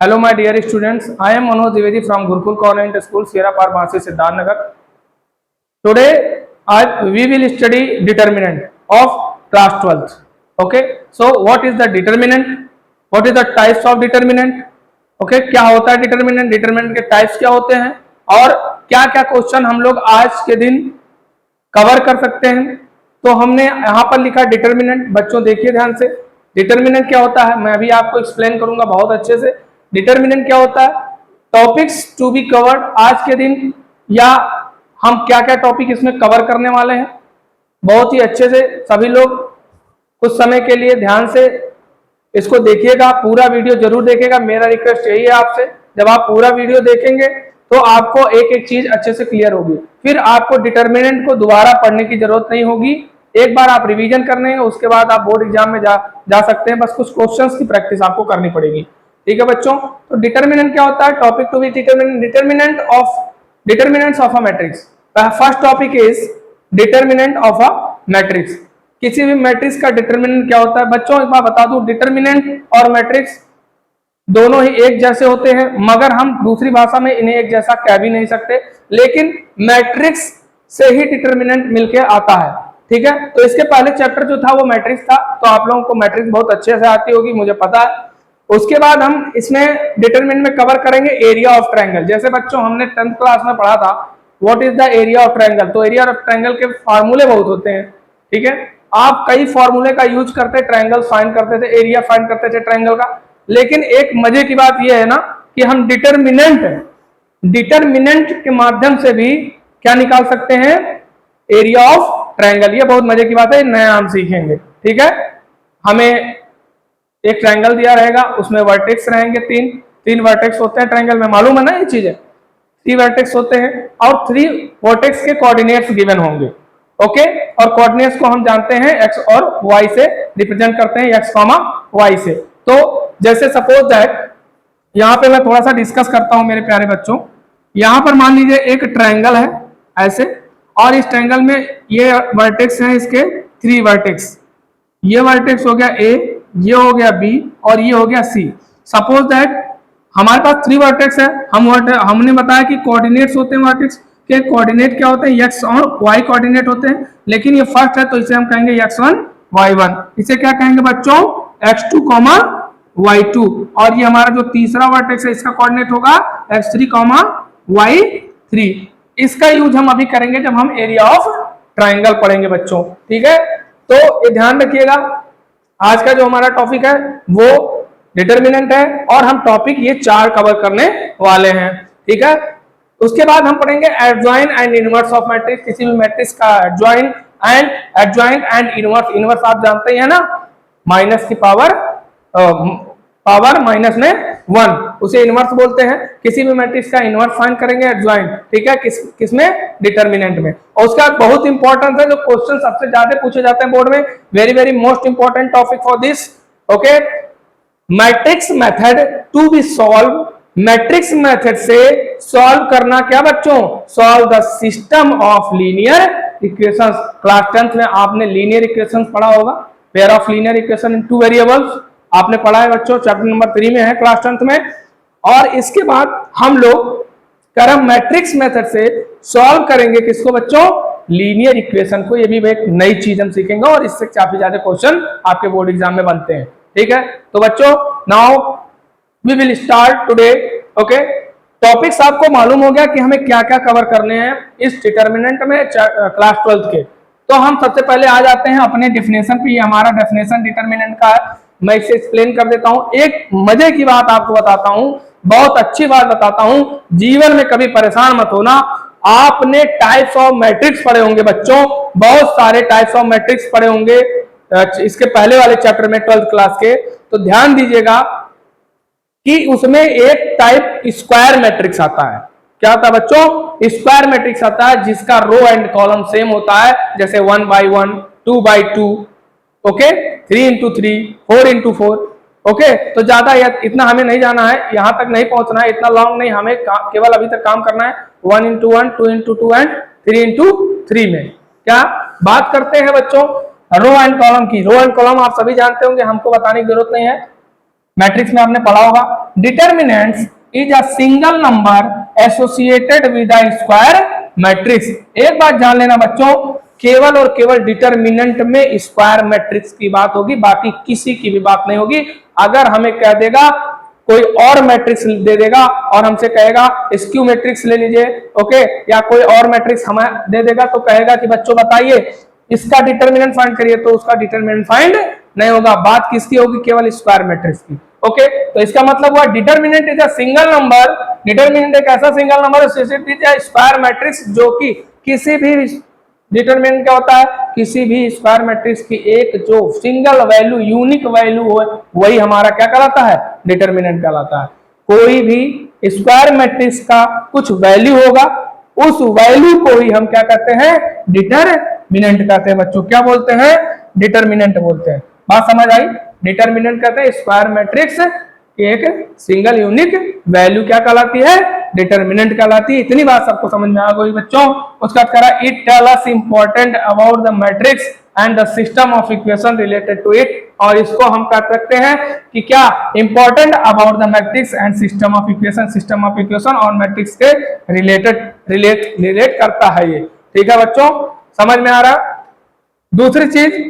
Hello, my dear students. I am Manoj Dwivedi from Gurukul Convent School, Sierra Park, Bhansi, Siddharthnagar. Today, we will study determinant of class 12th. Okay. So, what is the determinant? What is the types of determinant? Okay. क्या होता है determinant? Determinant के types क्या होते हैं? और क्या क्या क्वेश्चन हम लोग आज के दिन कवर कर सकते हैं? तो हमने यहाँ पर लिखा डिटर्मिनेंट. बच्चों देखिए ध्यान से, डिटर्मिनेंट क्या होता है मैं अभी आपको एक्सप्लेन करूंगा बहुत अच्छे से. डिटर्मिनेंट क्या होता है? Topics to be covered. आज के दिन या हम क्या क्या टॉपिक इसमें कवर करने वाले हैं, बहुत ही अच्छे से सभी लोग कुछ समय के लिए ध्यान से इसको देखिएगा. पूरा वीडियो जरूर देखिएगा. मेरा रिक्वेस्ट यही है आपसे, जब आप पूरा वीडियो देखेंगे तो आपको एक एक चीज अच्छे से क्लियर होगी. फिर आपको डिटर्मिनेंट को दोबारा पढ़ने की जरूरत नहीं होगी. एक बार आप रिवीजन करने हैं, उसके बाद आप बोर्ड एग्जाम में जा सकते हैं. बस कुछ क्वेश्चंस की प्रैक्टिस आपको करनी पड़ेगी. ठीक है बच्चों. तो डिटर्मिनेंट क्या होता है? Topic to be determinant. Determinants of a matrix. First topic is determinant of a matrix. किसी भी मैट्रिक्स का डिटर्मिनेंट क्या होता है? बच्चों एक बार बता दूं, डिटर्मिनेंट और मैट्रिक्स दोनों ही एक जैसे होते हैं, मगर हम दूसरी भाषा में इन्हें एक जैसा कह भी नहीं सकते. लेकिन मैट्रिक्स से ही डिटर्मिनेंट मिलके आता है. ठीक है. तो इसके पहले चैप्टर जो था वो मैट्रिक्स था, तो आप लोगों को मैट्रिक्स बहुत अच्छे से आती होगी, मुझे पता है. उसके बाद हम इसमें डिटरमिनेंट में कवर करेंगे एरिया ऑफ ट्रायंगल. जैसे बच्चों हमने 10th क्लास में पढ़ा था what is the area of triangle. तो एरिया ऑफ ट्रायंगल के फार्मूले बहुत होते हैं. ठीक है. आप कई फार्मूले का यूज करते ट्रायंगल फाइंड करते थे, एरिया फाइंड करते थे ट्रायंगल का. लेकिन एक मजे की बात यह है ना कि हम डिटरमिनेंट के माध्यम से भी क्या निकाल सकते हैं? Area of triangle. ये बहुत मजे की बात है, नया हम सीखेंगे. ठीक है. हमें एक ट्रायंगल दिया रहेगा, उसमें वर्टेक्स रहेंगे, तीन वर्टेक्स होते हैं ट्रायंगल में, मालूम है ना ये चीजें. 3 वर्टेक्स होते हैं और 3 वर्टेक्स के कोऑर्डिनेट्स गिवन होंगे. ओके. और कोऑर्डिनेट्स को हम जानते हैं एक्स और वाई से रिप्रेजेंट करते हैं, एक्स कॉमा वाई से. तो जैसे सपोज दैट यहां पे मैं थोड़ा सा डिस्कस करता हूं मेरे प्यारे बच्चों. यहां पर मान लीजिए एक ट्रायंगल है ऐसे, और इस ट्रायंगल में ये वर्टेक्स हैं इसके 3 वर्टेक्स. ये वर्टेक्स हो गया ए, ये हो गया बी और ये हो गया सी. सपोज दैट हमारे पास 3 वर्टेक्स है. हमने बताया कि कोऑर्डिनेट्स होते हैं वर्टेक्स के. कोऑर्डिनेट क्या होते हैं? एक्स और वाई कोऑर्डिनेट होते हैं. लेकिन ये फर्स्ट है तो इसे हम कहेंगे x1 y1. इसे क्या कहेंगे बच्चों? x2 y2. और ये हमारा जो तीसरा वर्टेक्स है इसका कोऑर्डिनेट होगा x3 y3. इसका यूज हम अभी करेंगे जब हम एरिया ऑफ ट्रायंगल पढ़ेंगे बच्चों. ठीक है. तो ये ध्यान रखिएगा, आज का जो हमारा टॉपिक है वो डिटर्मिनेंट है और हम टॉपिक ये 4 कवर करने वाले हैं. ठीक है. उसके बाद हम पढ़ेंगे adjoin and inverse of matrix. किसी भी मैट्रिक्स का एडजॉइन एंड इनवर्स. इनवर्स आप जानते ही है ना, माइनस की पावर माइनस में 1, उसे इनवर्स बोलते हैं. किसी भी मैट्रिक्स का इनवर्स फाइंड करेंगे एडजॉइन. ठीक है. किसमें? डिटर्मिनेंट में. और उसका बहुत इंपॉर्टेंट है, जो क्वेश्चन सबसे ज्यादा पूछे जाते हैं बोर्ड में. Very most important topic for this. Okay. Matrix method to be solve. Matrix method से सॉल्व करना क्या बच्चों? Solve the system of linear equations. Class 10th में आपने लीनियर इक्वेशंस पढ़ा होगा. Pair of linear equation in 2 variables आपने पढ़ा है बच्चों, चैप्टर नंबर 3 में है क्लास 10th में. और इसके बाद हम लोग करम मैट्रिक्स मेथड से सॉल्व करेंगे किसको बच्चों? लीनियर इक्वेशन को. ये भी एक नई चीज हम सीखेंगे और इससे काफी ज्यादा क्वेश्चन आपके बोर्ड एग्जाम में बनते हैं. ठीक है. तो बच्चों now we will start today. Okay. Topics आपको मालूम हो गया कि हमें क्या क्या कवर करने हैं इस डिटर्मिनेंट में क्लास 12th के. तो हम सबसे पहले आ जाते हैं अपने डेफिनेशन पे. हमारा डेफिनेशन डिटर्मिनेंट का है, मैं इसे एक्सप्लेन कर देता हूं. एक मजे की बात आपको बताता हूं, बहुत अच्छी बात बताता हूं. जीवन में कभी परेशान मत होना. आपने टाइप्स ऑफ मैट्रिक्स पढ़े होंगे बच्चों, बहुत सारे टाइप्स ऑफ मैट्रिक्स पढ़े होंगे इसके पहले वाले चैप्टर में 12th क्लास के. तो ध्यान दीजिएगा कि उसमें एक टाइप स्क्वायर मैट्रिक्स आता है. क्या आता है बच्चों? स्क्वायर मैट्रिक्स आता है जिसका रो एंड कॉलम सेम होता है. जैसे 1/1, 2/2, ओके, 3x3, 4x4. ओके. तो ज्यादा इतना हमें नहीं जाना है, यहां तक नहीं पहुंचना है, इतना लॉन्ग नहीं. हमें केवल अभी तक काम करना है 1x1, 2x2 एंड 3x3 में. क्या बात करते हैं बच्चों? रो एंड कॉलम की. रो एंड कॉलम आप सभी जानते होंगे, हमको बताने की जरूरत नहीं है, मैट्रिक्स में आपने पढ़ा होगा. Determinants is a single number associated with a square matrix. एक बात जान लेना बच्चों, केवल और केवल डिटर्मिनेंट में स्क्वायर मैट्रिक्स की बात होगी, बाकी किसी की भी बात नहीं होगी। अगर हमें कह देगा कोई और मैट्रिक्स दे देगा और हमसे कहेगा स्क्यू मैट्रिक्स ले लीजिए, ओके, या कोई और मैट्रिक्स हमें दे देगा तो कहेगा कि बच्चों बताइए इसका डिटर्मिनेंट फाइंड करिए, तो उसका डिटर्मिनेंट फाइंड नहीं होगा। बात किसकी होगी? केवल स्क्वायर मैट्रिक्स की। ओके, तो इसका मतलब हुआ determinant is a single number. Determinant एक ऐसा सिंगल नंबर है स्क्वायर मैट्रिक्स जो कि किसी भी डिटर्मिनेंट क्या होता है? किसी भी स्क्वायर मैट्रिक्स की एक जो सिंगल वैल्यू यूनिक वैल्यू हो वही हमारा क्या कहलाता है? डिटर्मिनेंट कहलाता है। कोई भी स्क्वायर मैट्रिक्स का कुछ वैल्यू होगा, उस वैल्यू को ही हम क्या कहते हैं? डिटर्मिनेंट कहते हैं। बच्चों क्या बोलते हैं? डिटर्मिनेंट बोलते हैं। बात समझ आई? डिटर्मिनेंट कहते हैं स्क्वायर मैट्रिक्स एक सिंगल यूनिक वैल्यू क्या कहलाती है? डिटर्मिनेंट कहलाती है। इतनी बात सबको समझ में आ गई बच्चों। उसका करा it tell us important about the matrix and the system of equation related to it. और इसको हम कह सकते हैं कि क्या important about the matrix and system of equation, system of equation और मैट्रिक्स के रिलेट करता है ये। ठीक है बच्चों, समझ में आ रहा? दूसरी चीज,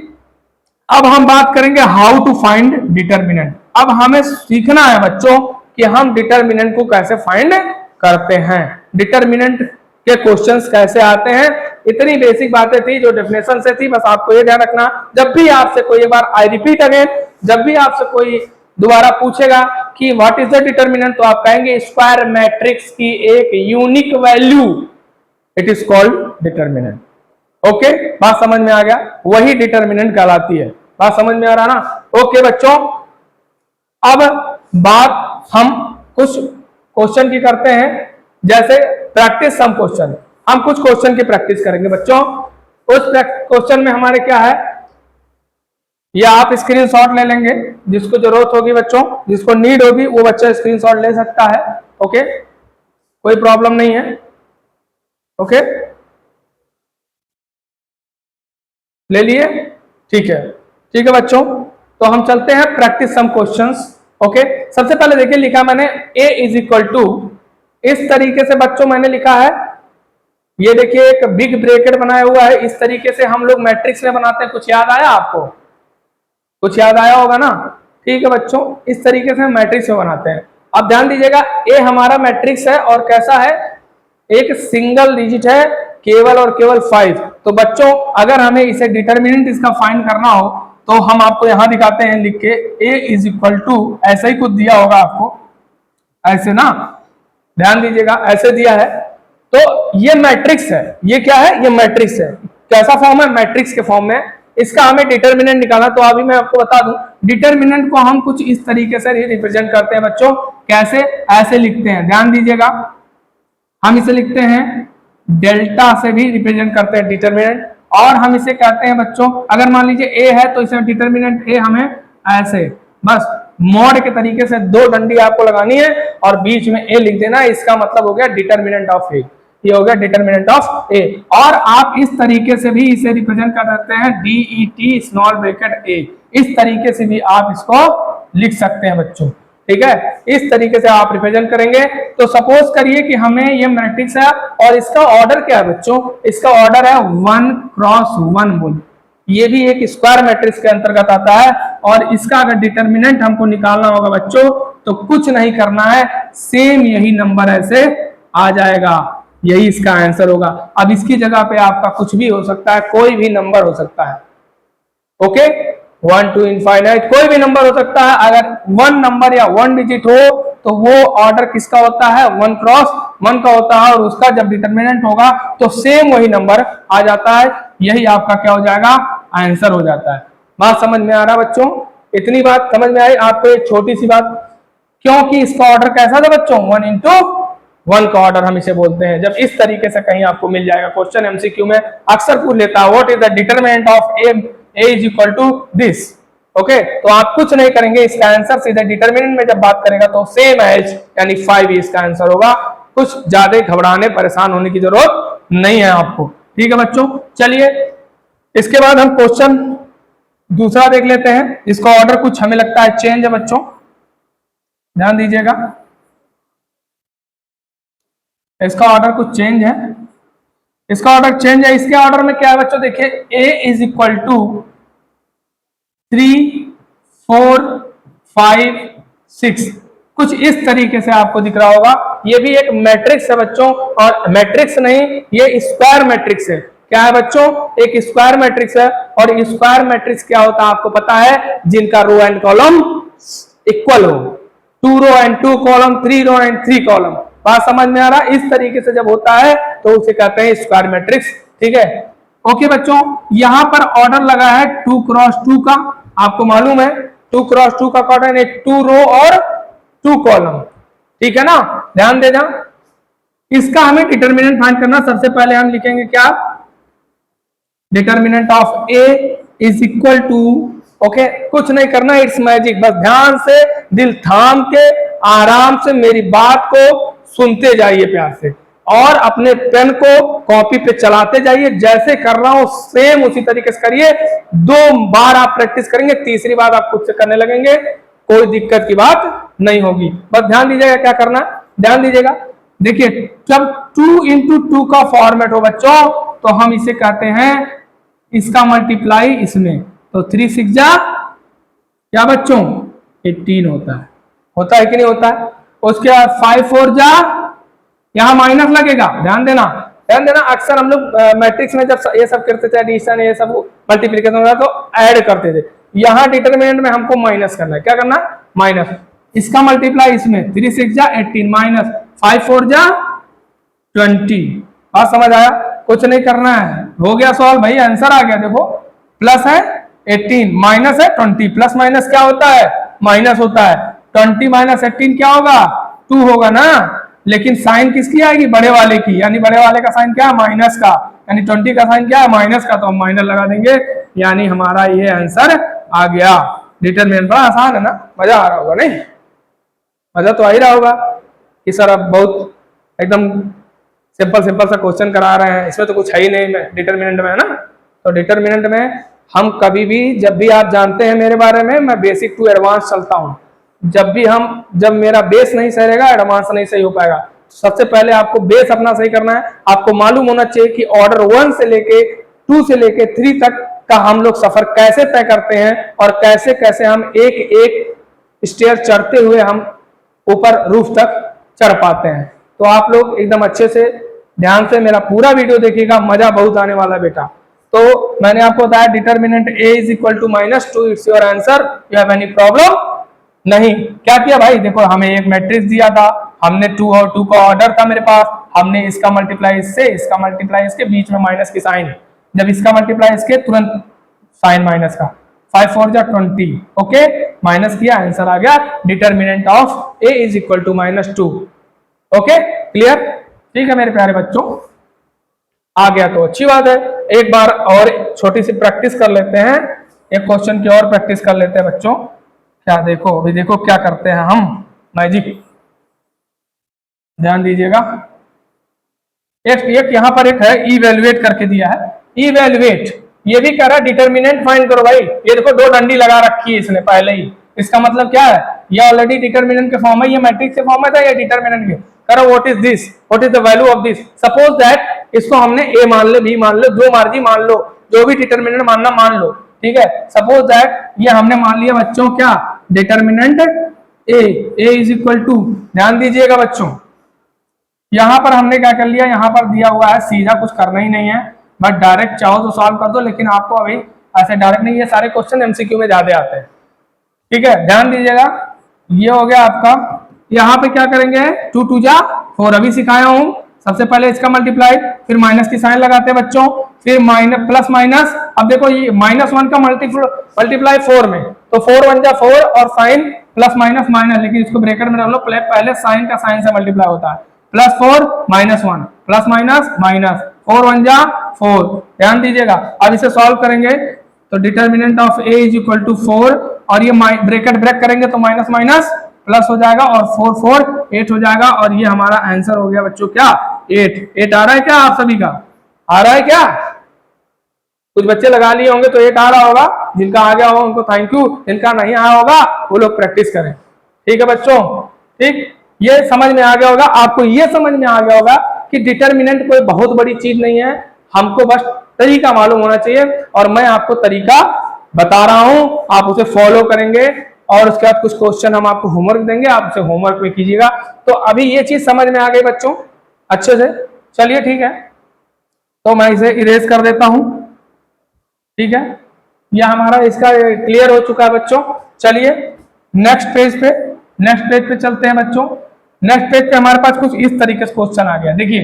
अब हम बात करेंगे हाउ टू फाइंड डिटर्मिनेंट। अब हमें सीखना है बच्चों कि हम डिटर्मिनेंट को कैसे फाइंड करते हैं, डिटर्मिनेंट के क्वेश्चंस कैसे आते हैं। इतनी बेसिक बातें थी जो डेफिनेशन से थी, बस आपको ये ध्यान रखना। जब भी आपसे कोई, एक बार आई रिपीट अगेन, जब भी आपसे कोई दोबारा पूछेगा कि व्हाट इज द डिटर्मिनेंट, तो आप कहेंगे स्क्वायर मैट्रिक्स की एक unique value, it is called determinant. Okay, बात समझ में आ गया? वही डिटर्मिनेंट कहलाती है। बात समझ में आ रहा ना? ओके बच्चों, अब बात हम कुछ क्वेश्चन की करते हैं, जैसे प्रैक्टिस सम क्वेश्चन। हम कुछ क्वेश्चन की प्रैक्टिस करेंगे बच्चों। उस क्वेश्चन में हमारे क्या है, या आप स्क्रीनशॉट ले लेंगे, जिसको जरूरत होगी बच्चों, जिसको नीड होगी वो बच्चा स्क्रीनशॉट ले सकता है। ओके, कोई प्रॉब्लम नहीं है। ओके, ले लिए? ठीक है, ठीक है बच्चों, तो हम चलते हैं प्रैक्टिस सम क्वेश्चंस। ओके, सबसे पहले देखिए लिखा मैंने a इज इक्वल टू, इस तरीके से बच्चों मैंने लिखा है। ये देखिए एक बिग ब्रैकेट बनाया हुआ है, इस तरीके से हम लोग मैट्रिक्स में बनाते हैं। कुछ याद आया आपको? कुछ याद आया होगा ना? ठीक है बच्चों, इस तरीके से हम मैट्रिक्स में बनाते हैं। अब ध्यान दीजिएगा, ए हमारा मैट्रिक्स है और कैसा है? एक सिंगल डिजिट है, केवल और केवल 5। तो बच्चों अगर हमें इसे डिटर्मिनेंट इसका फाइंड करना हो तो हम आपको यहां दिखाते हैं लिख के, a इज इक्वल टू, ऐसा ही कुछ दिया होगा आपको, ऐसे ना, ध्यान दीजिएगा, ऐसे दिया है। तो ये मैट्रिक्स है, ये क्या है? ये मैट्रिक्स है। कैसा फॉर्म है? मैट्रिक्स के फॉर्म में। इसका हमें डिटर्मिनेंट निकालना, तो अभी मैं आपको बता दूं, डिटर्मिनेंट को हम कुछ इस तरीके से रिप्रेजेंट करते हैं बच्चों। कैसे? ऐसे लिखते हैं, ध्यान दीजिएगा, हम इसे लिखते हैं डेल्टा से भी रिप्रेजेंट करते हैं डिटर्मिनेंट। और हम इसे कहते हैं बच्चों, अगर मान लीजिए ए है तो इसे डिटर्मिनेंट ए हमें ऐसे बस मॉड के तरीके से दो डंडी आपको लगानी है और बीच में ए लिख देना है। इसका मतलब हो गया डिटर्मिनेंट ऑफ ए, ये हो गया डिटर्मिनेंट ऑफ ए। और आप इस तरीके से भी इसे रिप्रेजेंट कर सकते हैं, DET स्मॉल ब्रैकेट ए, इस तरीके से भी आप इसको लिख सकते हैं बच्चों। ठीक है, इस तरीके से आप रिप्रेजेंट करेंगे। तो सपोज करिए कि हमें ये मैट्रिक्स है और इसका ऑर्डर क्या है बच्चों? इसका ऑर्डर है 1 क्रॉस 1 बोल। ये भी एक स्क्वायर मैट्रिक्स के अंतर्गत आता है। और इसका अगर डिटर्मिनेंट हमको निकालना होगा बच्चों तो कुछ नहीं करना है, सेम यही नंबर ऐसे आ जाएगा, यही इसका आंसर होगा। अब इसकी जगह पे आपका कुछ भी हो सकता है, कोई भी नंबर हो सकता है। ओके, 1 to इनफाइनाइट कोई भी नंबर हो सकता है। अगर 1 नंबर या 1 डिजिट हो तो वो ऑर्डर किसका होता है? 1 क्रॉस 1 का होता है। और उसका जब डिटर्मिनेंट होगा तो सेम वही नंबर आ जाता है, यही आपका क्या हो जाएगा? आंसर हो जाता है। बात समझ में आ रहा बच्चों? इतनी बात समझ में आई आपको? एक छोटी सी बात, क्योंकि इसका ऑर्डर कैसा था बच्चों? 1 into 1 का ऑर्डर हम इसे बोलते हैं। जब इस तरीके से कहीं आपको मिल जाएगा, क्वेश्चन एमसीक्यू में अक्सर पूछ लेता है, what is the determinant of a is equal to this. Okay, तो आप कुछ नहीं करेंगे, इसका आंसर सीधे डिटरमिनेंट में जब बात करेगा तो सेम एज यानी 5 ही इसका आंसर होगा। कुछ ज्यादा घबराने परेशान होने की जरूरत नहीं है आपको। ठीक है बच्चों, चलिए इसके बाद हम क्वेश्चन दूसरा देख लेते हैं। इसका ऑर्डर कुछ हमें लगता है चेंज है बच्चों। ध्यान दीजिएगा, इसका ऑर्डर कुछ चेंज है, इसका ऑर्डर चेंज है। इसके ऑर्डर में क्या है बच्चों, देखिए a इज इक्वल टू 3 4 5 6, कुछ इस तरीके से आपको दिख रहा होगा। ये भी एक मैट्रिक्स है बच्चों, और मैट्रिक्स नहीं, ये स्क्वायर मैट्रिक्स है। क्या है बच्चों, एक स्क्वायर मैट्रिक्स है। और स्क्वायर मैट्रिक्स क्या होता है आपको पता है, जिनका रो एंड कॉलम इक्वल हो, 2 row and 2 column, 3 row and 3 column. बात समझ में आ रहा है? इस तरीके से जब होता है तो उसे कहते हैं स्क्वायर मैट्रिक्स। ठीक है, ओके बच्चों, यहां पर ऑर्डर लगा है 2 क्रॉस 2 का, आपको मालूम है 2 क्रॉस 2 का ऑर्डर है 2 रो और 2 कॉलम। ठीक है ना, ध्यान देना। इसका हमें डिटर्मिनेंट फाइंड करना। सबसे पहले हम लिखेंगे क्या, determinant of A is equal to, okay, कुछ नहीं करना, इट्स मैजिक, बस ध्यान से दिल थाम के आराम से मेरी बात को सुनते जाइए प्यार से, और अपने पेन को कॉपी पे चलाते जाइए। जैसे कर रहा हूं सेम उसी तरीके से करिए। 2 बार आप प्रैक्टिस करेंगे, तीसरी बार आप खुद से करने लगेंगे, कोई दिक्कत की बात नहीं होगी। बस ध्यान दीजिएगा क्या करना है, ध्यान दीजिएगा। देखिए जब 2 इंटू 2 का फॉर्मेट हो बच्चों, तो हम इसे कहते हैं, इसका मल्टीप्लाई इसमें, तो 3 6 जा क्या बच्चों 18 होता है कि नहीं होता है। उसके बाद 5 4 जा, यहां माइनस लगेगा, ध्यान देना, ध्यान देना। अक्सर हम लोग मैट्रिक्स में जब ये सब करते थे, एडिशन ये सब मल्टीप्लिकेशन होता तो ऐड करते थे। यहां डिटरमिनेंट में हमको माइनस करना है, क्या करना है, माइनस। इसका मल्टीप्लाई इसमें, 3 6 जा 18 माइनस 5 4 जा 20। बात समझ आया, कुछ नहीं करना है, हो गया सॉल्व भाई, आंसर आ गया। देखो प्लस है 18 माइनस है 20, प्लस माइनस क्या होता है, माइनस होता है। 20 माइनस 18 क्या होगा, 2 होगा ना, लेकिन साइन किसकी आएगी, बड़े वाले की, यानी बड़े वाले का साइन क्या है, माइनस का, यानी 20 का साइन क्या है, माइनस का, तो हम माइनस लगा देंगे, यानी हमारा ये आंसर आ गया। डिटरमिनेंट बड़ा आसान है ना, मजा आ रहा होगा, नहीं मजा तो आ ही रहा होगा कि सर अब बहुत एकदम सिंपल सा क्वेश्चन करा रहे हैं, इसमें तो कुछ है ही नहीं डिटरमिनेंट में, है ना। तो डिटरमिनेंट में हम कभी भी, जब भी आप जानते हैं मेरे बारे में, मैं बेसिक टू एडवांस चलता हूं। जब मेरा बेस नहीं सही रहेगा, एडवांस नहीं सही हो पाएगा। सबसे पहले आपको बेस अपना सही करना है। आपको मालूम होना चाहिए कि ऑर्डर 1 से लेके 2 से लेके 3 तक का हम लोग सफर कैसे तय करते हैं, और कैसे कैसे हम एक एक स्टेयर चढ़ते हुए हम ऊपर रूफ तक चढ़ पाते हैं। तो आप लोग एकदम अच्छे से ध्यान से मेरा पूरा वीडियो देखिएगा, मजा बहुत आने वाला बेटा। तो मैंने आपको बताया determinant a is equal to -2, it's your answer. You have any problem नहीं। क्या किया भाई, देखो हमें एक मैट्रिक्स दिया था, हमने 2 और 2 का ऑर्डर था मेरे पास, हमने इसका मल्टीप्लाई इससे, इसका मल्टीप्लाई इसके, बीच में माइनस की साइन, जब इसका मल्टीप्लाई इसके तुरंत साइन माइनस का, 5 4 जा 20, ओके, माइनस किया, आंसर आ गया। Determinant of a is equal to -2। Okay clear, ठीक है मेरे प्यारे बच्चों, आ गया तो अच्छी बात है। एक बार और छोटी सी प्रैक्टिस कर लेते हैं, एक क्वेश्चन की और प्रैक्टिस कर लेते हैं बच्चों। क्या देखो अभी, देखो क्या करते हैं हम, मैजिक, ध्यान दीजिएगा। एक यहां पर एक है इवेलुएट करके दिया है, इवेलुएट, ये भी कह रहा है डिटरमिनेंट फाइंड करो भाई। ये देखो 2 डंडी लगा रखी है इसने पहले ही, इसका मतलब क्या है, ये ऑलरेडी डिटरमिनेंट के फॉर्म है, ये मैट्रिक्स के फॉर्म में था, ये डिटरमिनेंट के। करो what is this, what is the value of this. Suppose that इसको हमने ए मान लो, बी मान लो, जो मर्जी मान लो, जो भी डिटरमिनेंट मानना मान लो, ठीक है। सपोज दैट ये हमने मान लिया बच्चों क्या, determinant a is equal to, ध्यान दीजिएगा बच्चों, यहां पर हमने क्या कर लिया, यहां पर दिया हुआ है, सीधा कुछ करना ही नहीं है, बट डायरेक्ट चाहो तो सॉल्व कर दो, लेकिन आपको अभी ऐसे डायरेक्ट नहीं, ये सारे क्वेश्चन एमसीक्यू में ज्यादा आते हैं, ठीक है, ध्यान दीजिएगा। ये हो गया आपका, यहाँ पे क्या करेंगे, 2 2 जा 4 अभी सिखाया हूं। सबसे पहले इसका मल्टीप्लाई, फिर माइनस की साइन लगाते हैं बच्चों, फिर माइनस प्लस माइनस। अब देखो ये -1 का मल्टीप्लाई 4 में, तो 4 1 जा 4 और साइन प्लस माइनस माइनस, लेकिन इसको ब्रैकेट में रख लो, पहले साइन का साइन से मल्टीप्लाई होता है, +4 -1 प्लस माइनस माइनस, 4 1 जा 4, ध्यान दीजिएगा। अब इसे सॉल्व करेंगे तो determinant of a is equal to 4, और ये ब्रैकेट ब्रेक करेंगे तो माइनस माइनस प्लस हो जाएगा, और 4 4 8 हो जाएगा, और ये हमारा आंसर हो गया बच्चों क्या, 8 आ रहा है क्या आप सभी का, आ रहा है क्या, कुछ बच्चे लगा लिए होंगे तो 8 आ रहा होगा, जिनका आ गया होगा उनको थैंक यू, जिनका नहीं आया होगा वो लोग प्रैक्टिस करें, ठीक है बच्चों, ठीक, ये समझ में आ गया होगा आपको, ये समझ में आ गया होगा कि डिटर्मिनेंट कोई बहुत बड़ी चीज नहीं है, हमको बस तरीका मालूम होना चाहिए, और मैं आपको तरीका बता रहा हूं, आप उसे फॉलो करेंगे और उसके बाद कुछ क्वेश्चन हम आपको होमवर्क देंगे, आप उसे होमवर्क में कीजिएगा। तो अभी ये चीज समझ में आ गई बच्चों अच्छे से, चलिए ठीक है, तो मैं इसे इरेज कर देता हूं, ठीक है, यह हमारा इसका क्लियर हो चुका है बच्चों। चलिए नेक्स्ट पेज पे चलते हैं बच्चों। नेक्स्ट पेज पे हमारे पास कुछ इस तरीके से क्वेश्चन आ गया। देखिए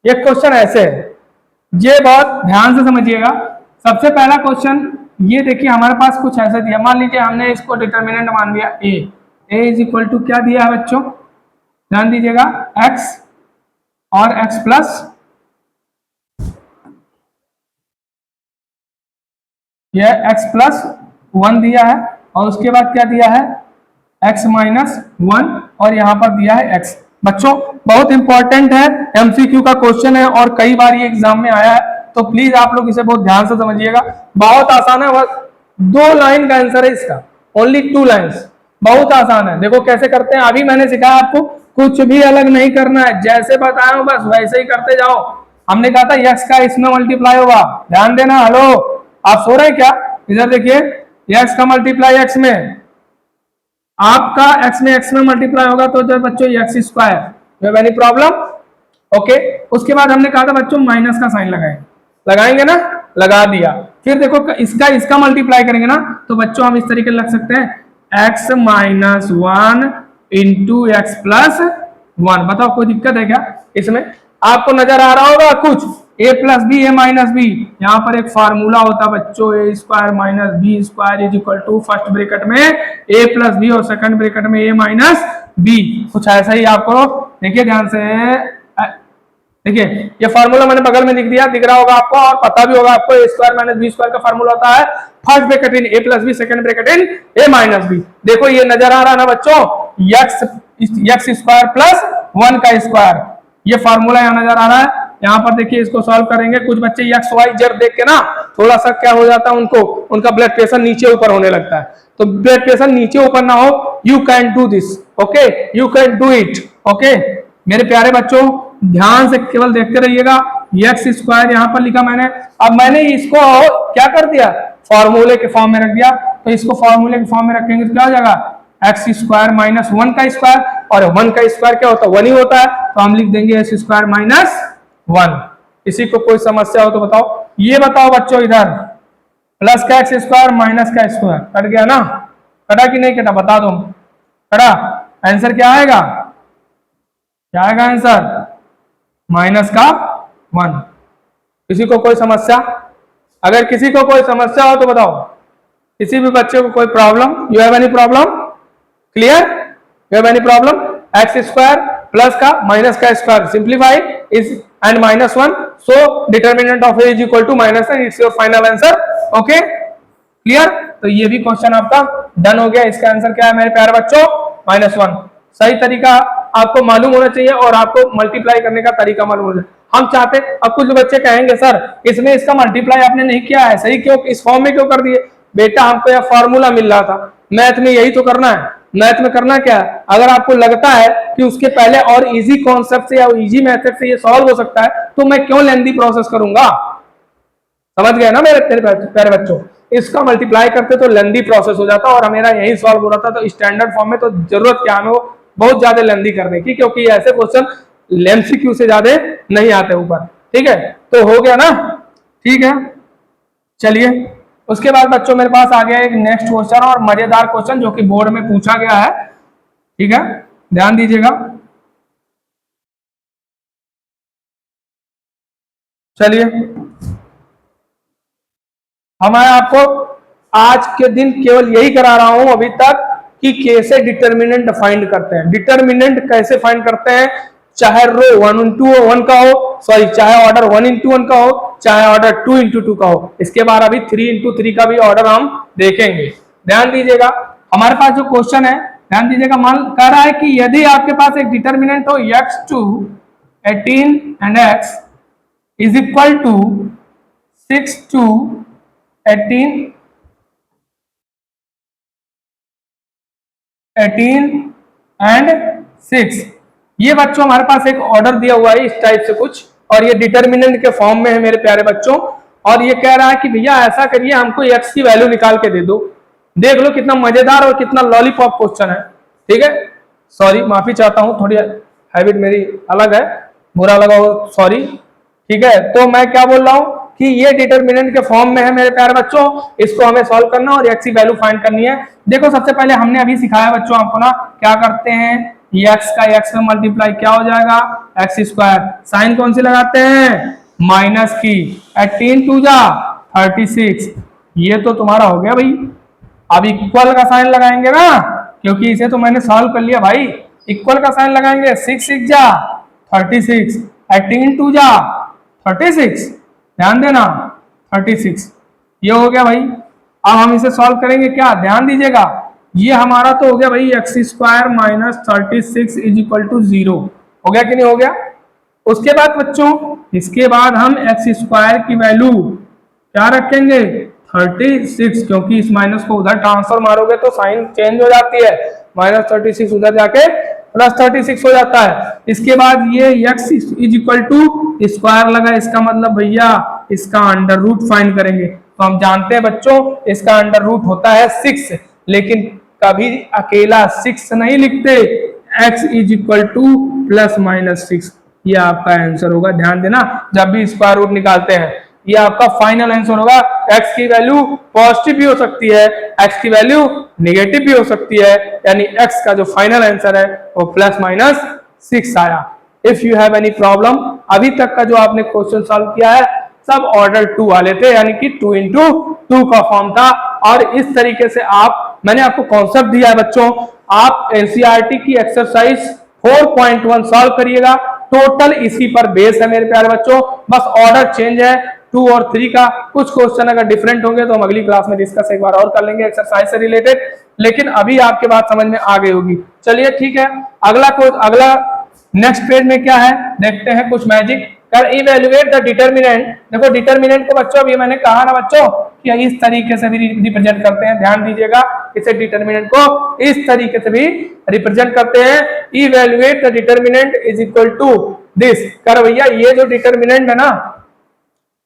ये क्वेश्चन ऐसे है, ये बहुत ध्यान से समझिएगा। सबसे पहला क्वेश्चन ये देखिए, हमारे पास कुछ ऐसा दिया, मान लीजिए हमने इसको डिटर्मिनेंट मान लिया ए इज इक्वल टू क्या दिया है बच्चों, ध्यान दीजिएगा, एक्स और एक्स प्लस यह x प्लस 1 दिया है, और उसके बाद क्या दिया है, x माइनस 1, और यहां पर दिया है x। बच्चों बहुत इंपॉर्टेंट है, एमसीक्यू का क्वेश्चन है और कई बार ये एग्जाम में आया है, तो प्लीज आप लोग इसे बहुत ध्यान से समझिएगा। बहुत आसान है, बस 2 लाइन का आंसर है इसका, ओनली 2 लाइन्स, बहुत आसान है। देखो कैसे करते हैं, अभी मैंने सिखाया आपको, कुछ भी अलग नहीं करना है, जैसे बताया हूं बस वैसे ही करते जाओ। हमने कहा था x का इसमें मल्टीप्लाई होगा, ध्यान देना, हेलो आप सो रहे क्या, इधर देखिए, x का मल्टीप्लाई x में, आपका x में मल्टीप्लाई होगा तो जब बच्चों x square, any problem, okay. उसके बाद हमने कहा था बच्चों माइनस का साइन लगाएंगे ना, लगा दिया। फिर देखो इसका मल्टीप्लाई करेंगे ना, तो बच्चों हम इस तरीके लग सकते हैं, x minus 1 into x plus 1। बताओ कोई दिक्कत है क्या इसमें, आपको नजर आ रहा होगा कुछ, a plus B A minus B, यहाँ पर एक फार्मूला होता है बच्चों, A square minus B square is equal to first bracket में a प्लस बी और सेकंड ब्रैकेट में a माइनस बी, कुछ ऐसा ही आपको, देखिए ध्यान से, देखिए ये फार्मूला मैंने बगल में लिख दिया, दिख रहा होगा आपको, और पता भी होगा आपको, a square minus B square का फार्मूला होता है first bracket in a plus b, second bracket in a minus b. देखो ये नजर आ रहा है ना बच्चों, एक्स स्क्वायर प्लस 1 का स्क्वायर, ये फार्मूला यहाँ नजर आ रहा है। यहाँ पर देखिए इसको सॉल्व करेंगे, कुछ बच्चे एक्स वाई जेड देख के ना थोड़ा सा क्या हो जाता है, उनको उनका ब्लड प्रेशर नीचे ऊपर होने लगता है, तो ब्लड प्रेशर नीचे ऊपर ना हो, you can do this, okay, you can do it, okay. मेरे प्यारे बच्चों ध्यान से केवल देखते रहिएगा, एक्स स्क्वायर यहाँ पर लिखा मैंने, अब मैंने इसको क्या कर दिया, फॉर्मूले के फॉर्म में रख दिया, तो इसको फॉर्मूले के फॉर्म में रखेंगे तो क्या हो जाएगा, एक्स स्क्वायर माइनस 1 का स्क्वायर, और 1 का स्क्वायर क्या होता है, 1 ही होता है, तो हम लिख देंगे एक्स स्क्वायर माइनस 1। किसी को कोई समस्या हो तो बताओ, ये बताओ बच्चों, इधर प्लस का एक्स स्क्वायर माइनस का स्क्वायर कट गया ना, कटा कि नहीं कटा, बता दो, कटा, आंसर क्या आएगा, क्या आएगा आंसर, माइनस का 1। किसी को कोई समस्या, अगर किसी को कोई समस्या हो तो बताओ, किसी भी बच्चे को कोई problem, you have any problem, clear, you have any problem, x square plus का माइनस का square simplify is and minus 1, so determinant of A is equal to minus 1, it's your final answer, okay clear. तो ये भी question आपका done हो गया, इसका answer क्या है मेरे प्यारे बच्चों, -1। सही तरीका आपको मालूम होना चाहिए और आपको मल्टीप्लाई करने का तरीका मालूम होना चाहिए। हम चाहते, अब कुछ बच्चे कहेंगे सर इसमें इसका मल्टीप्लाई आपने नहीं किया है, सही क्यों, इस फॉर्म में क्यों कर दिए, बेटा हमको यह फॉर्मूला मिल रहा था, मैथ में यही तो करना है। मैथ में करना क्या है, अगर आपको लगता है कि उसके पहले और इजी कॉन्सेप्ट से या इजी मेथड से ये सॉल्व हो सकता है, तो मैं क्यों लेंथी प्रोसेस करूंगा, समझ गए ना मेरे प्यारे बच्चों। इसका मल्टीप्लाई करते तो लेंथी प्रोसेस हो जाता और मेरा यही सॉल्व हो रहा था, तो स्टैंडर्ड फॉर्म में तो जरूरत क्या है वो बहुत ज्यादा लेंथी करने की, क्योंकि ऐसे क्वेश्चन एमसीक्यू से ज्यादा नहीं आते ऊपर, ठीक है। तो हो गया ना, ठीक है। चलिए उसके बाद बच्चों मेरे पास आ गया एक नेक्स्ट क्वेश्चन और मजेदार क्वेश्चन जो कि बोर्ड में पूछा गया है, ठीक है, ध्यान दीजिएगा। चलिए मैं आपको आज के दिन केवल यही करा रहा हूं अभी तक कि कैसे डिटर्मिनेंट फाइंड करते हैं। डिटर्मिनेंट कैसे फाइंड करते हैं, चाहे रो 1 इंटू 1 का हो, सॉरी चाहे ऑर्डर 1 इंटू 1 का हो, चाहे ऑर्डर 2 इंटू 2 का हो। इसके बाद अभी 3 इंटू 3 का भी ऑर्डर हम देखेंगे। ध्यान दीजिएगा हमारे पास जो क्वेश्चन है, ध्यान दीजिएगा, मान कह रहा है कि यदि आपके पास एक डिटर्मिनेंट हो x2 18 and x is equal to 6 to 18 18 and 6। ये बच्चों हमारे पास एक ऑर्डर दिया हुआ है इस टाइप से कुछ, और ये डिटर्मिनेंट के फॉर्म में है मेरे प्यारे बच्चों। और ये कह रहा है कि भैया ऐसा करिए, हमको x की वैल्यू निकाल के दे दो। देख लो कितना मजेदार और कितना लॉलीपॉप क्वेश्चन है। ठीक है, सॉरी माफी चाहता हूं, थोड़ी हैबिट मेरी अलग है, बुरा लगा हो सॉरी। ठीक है, तो मैं क्या बोल रहा हूं कि ये डिटर्मिनेंट के फॉर्म में है मेरे प्यारे बच्चों, इसको हमें सॉल्व करना और x की वैल्यू फाइंड करनी है। देखो सबसे पहले हमने अभी सिखाया बच्चों आपको ना, क्या करते हैं, x का x में मल्टीप्लाई क्या हो जाएगा, एक्स स्क्वायर। साइन कौन सी लगाते हैं, माइनस की। 18 टू जा 36, ये तो तुम्हारा हो गया भाई। अब इक्वल का साइन लगाएंगे ना, क्योंकि इसे तो मैंने सॉल्व कर लिया भाई। इक्वल का साइन लगाएंगे, 6 6 जा 36, 18 टू जा 36, ध्यान देना 36, ये हो गया भाई। अब हम इसे सॉल्व करेंगे, क्या ध्यान दीजिएगा, ये हमारा तो हो गया भाई x square minus 36 is equal to 0। हो गया कि नहीं हो गया। उसके बाद बच्चों, इसके बाद हम एक्स स्क्वायर की वैल्यू क्या रखेंगे, 36, क्योंकि इस माइनस को उधर ट्रांसफर मारोगे तो साइन चेंज हो जाती है, माइनस 36 उधर जाके प्लस 36 हो जाता है। इसके बाद ये x is equal to square लगा, इसका मतलब भैया इसका अंडर रूट फाइंड करेंगे। तो हम जानते हैं बच्चों इसका अंडर रूट होता है 6, लेकिन कभी अकेला 6 नहीं लिखते, x is equal two plus minus 6, ये आपका आंसर होगा। ध्यान देना, जब भी स्क्वायर रूट निकालते हैं ये आपका फाइनल आंसर होगा। x की वैल्यू पॉजिटिव भी हो सकती है, x की वैल्यू नेगेटिव भी हो सकती है, यानी x का जो फाइनल आंसर है वो प्लस माइनस 6 आया। If you have any problem, अभी तक का जो आपने क्वेश्चन सॉल्व किया है सब ऑर्डर 2 वाले थे, यानी कि 2 into 2 का फॉर्म था। और इस तरीके से मैंने आपको कॉन्सेप्ट दिया है बच्चों, आप एनसीईआरटी की एक्सरसाइज 4.1 सॉल्व करिएगा, टोटल इसी पर बेस है मेरे प्यारे बच्चों। बस ऑर्डर चेंज है 2 और 3 का। कुछ क्वेश्चन अगर डिफरेंट होंगे तो हम अगली क्लास में डिस्कस एक बार और कर लेंगे एक्सरसाइज से रिलेटेड, लेकिन अभी आपके बात समझ में आ गई होगी। चलिए ठीक है, अगला नेक्स्ट पेज में क्या है देखते हैं, कुछ मैजिक कर। Evaluate the determinant. देखो डिटर्मिनेंट को बच्चों अभी मैंने कहा ना बच्चों कि इस तरीके से भी रिप्रेजेंट करते हैं, ध्यान दीजिएगा, इसे डिटर्मिनेंट को इस तरीके से भी रिप्रेजेंट करते हैं। Evaluate the determinant is equal to this. कर भैया ये जो डिटर्मिनेंट है ना,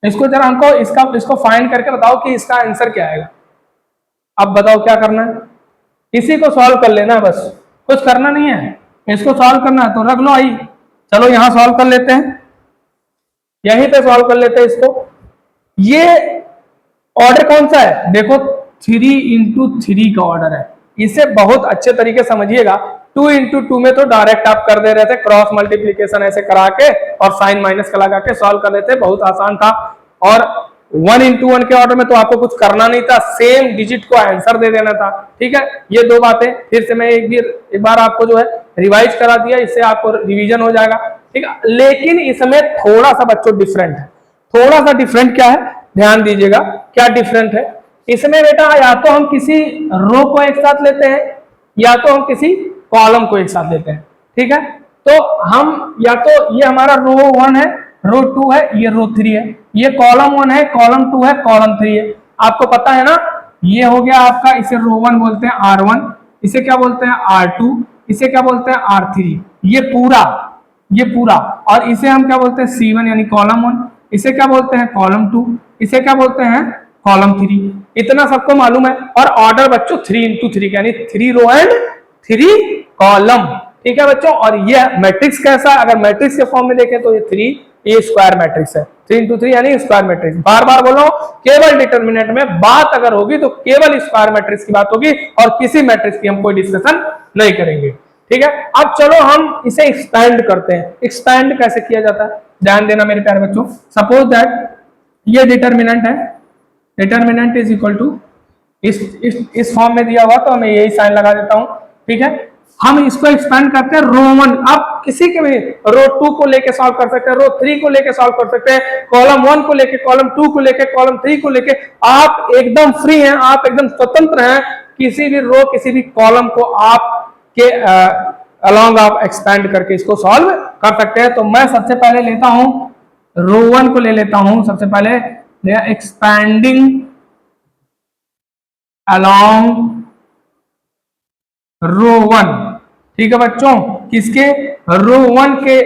इसको जरा हमको इसको फाइंड करके बताओ कि इसका आंसर क्या आएगा। अब बताओ क्या करना है, इसी को सॉल्व कर लेना है, बस कुछ करना नहीं है, इसको सॉल्व करना है। तो रख लो आई, चलो यहां सॉल्व कर लेते हैं, यहीं पे सॉल्व कर लेते हैं इसको। ये ऑर्डर कौन सा है, देखो 3 into 3 का ऑर्डर है, इसे बहुत अच्छे तरीके समझिएगा। 2 into 2 में तो डायरेक्ट आप कर दे रहे थे, क्रॉस मल्टीप्लीकेशन ऐसे करा के और साइन माइनस का लगा के सॉल्व कर लेते, बहुत आसान था। और 1 into 1 के ऑर्डर में तो आपको कुछ करना नहीं था, सेम डिजिट को आंसर दे देना था। ठीक है, ये दो बातें फिर से मैं एक बार आपको जो है रिवाइज करा दिया, इससे आपको रिवीजन हो जाएगा। ठीक है, लेकिन इसमें थोड़ा सा बच्चों डिफरेंट है। थोड़ा सा डिफरेंट क्या है, ध्यान दीजिएगा क्या डिफरेंट है इसमें बेटा। या तो हम किसी रो को एक साथ लेते हैं, या तो हम किसी कॉलम को एक साथ लेते हैं। ठीक है, तो हम या तो ये हमारा रो 1 है, रो 2 है, ये रो 3 है, ये कॉलम 1 है, कॉलम 2 है, कॉलम 3 है। आपको पता है ना, ये हो गया आपका, इसे रो 1 बोलते हैं R1, इसे क्या बोलते हैं R2, इसे क्या बोलते हैं R3, ये पूरा। और इसे हम क्या बोलते हैं C1 यानी कॉलम 1, इसे क्या बोलते हैं कॉलम 2, इसे क्या बोलते हैं कॉलम 3। इतना सबको मालूम है। और ऑर्डर बच्चों 3 into 3 यानी 3 रो एंड 3 कॉलम। ठीक है बच्चों, और ये मैट्रिक्स कैसा, अगर मैट्रिक्स के फॉर्म में देखें तो ये स्क्वायर मैट्रिक्स है, 3 into 3 यानी स्क्वायर मैट्रिक्स। बार बार बोलो, केवल डिटर्मिनेंट में बात अगर होगी तो केवल स्क्वायर मैट्रिक्स की बात होगी, और किसी मैट्रिक्स की हम कोई डिस्कशन नहीं करेंगे। ठीक है, अब चलो हम इसे एक्सपैंड करते हैं। एक्सपैंड कैसे किया जाता है, ध्यान देना मेरे प्यारे बच्चों। सपोज दैट ये डिटर्मिनेंट है, डिटर्मिनेंट इज इक्वल टू इस फॉर्म में दिया हुआ, तो मैं यही साइन लगा देता हूं। ठीक है, हम इसको एक्सपैंड करते हैं रो 1। आप किसी के भी रो 2 को लेके सॉल्व कर सकते हैं, रो 3 को लेके सॉल्व कर सकते हैं, कॉलम 1 को लेके, कॉलम 2 को लेके, कॉलम 3 को लेके। आप एकदम फ्री हैं, आप एकदम स्वतंत्र हैं, किसी भी रो किसी भी कॉलम को आप के अलॉन्ग आप एक्सपैंड करके इसको सॉल्व कर सकते हैं। तो मैं सबसे पहले लेता हूं रो 1 को ले लेता हूं, सबसे पहले एक्सपैंडिंग along रो 1, ठीक है बच्चों, किसके, रो 1 के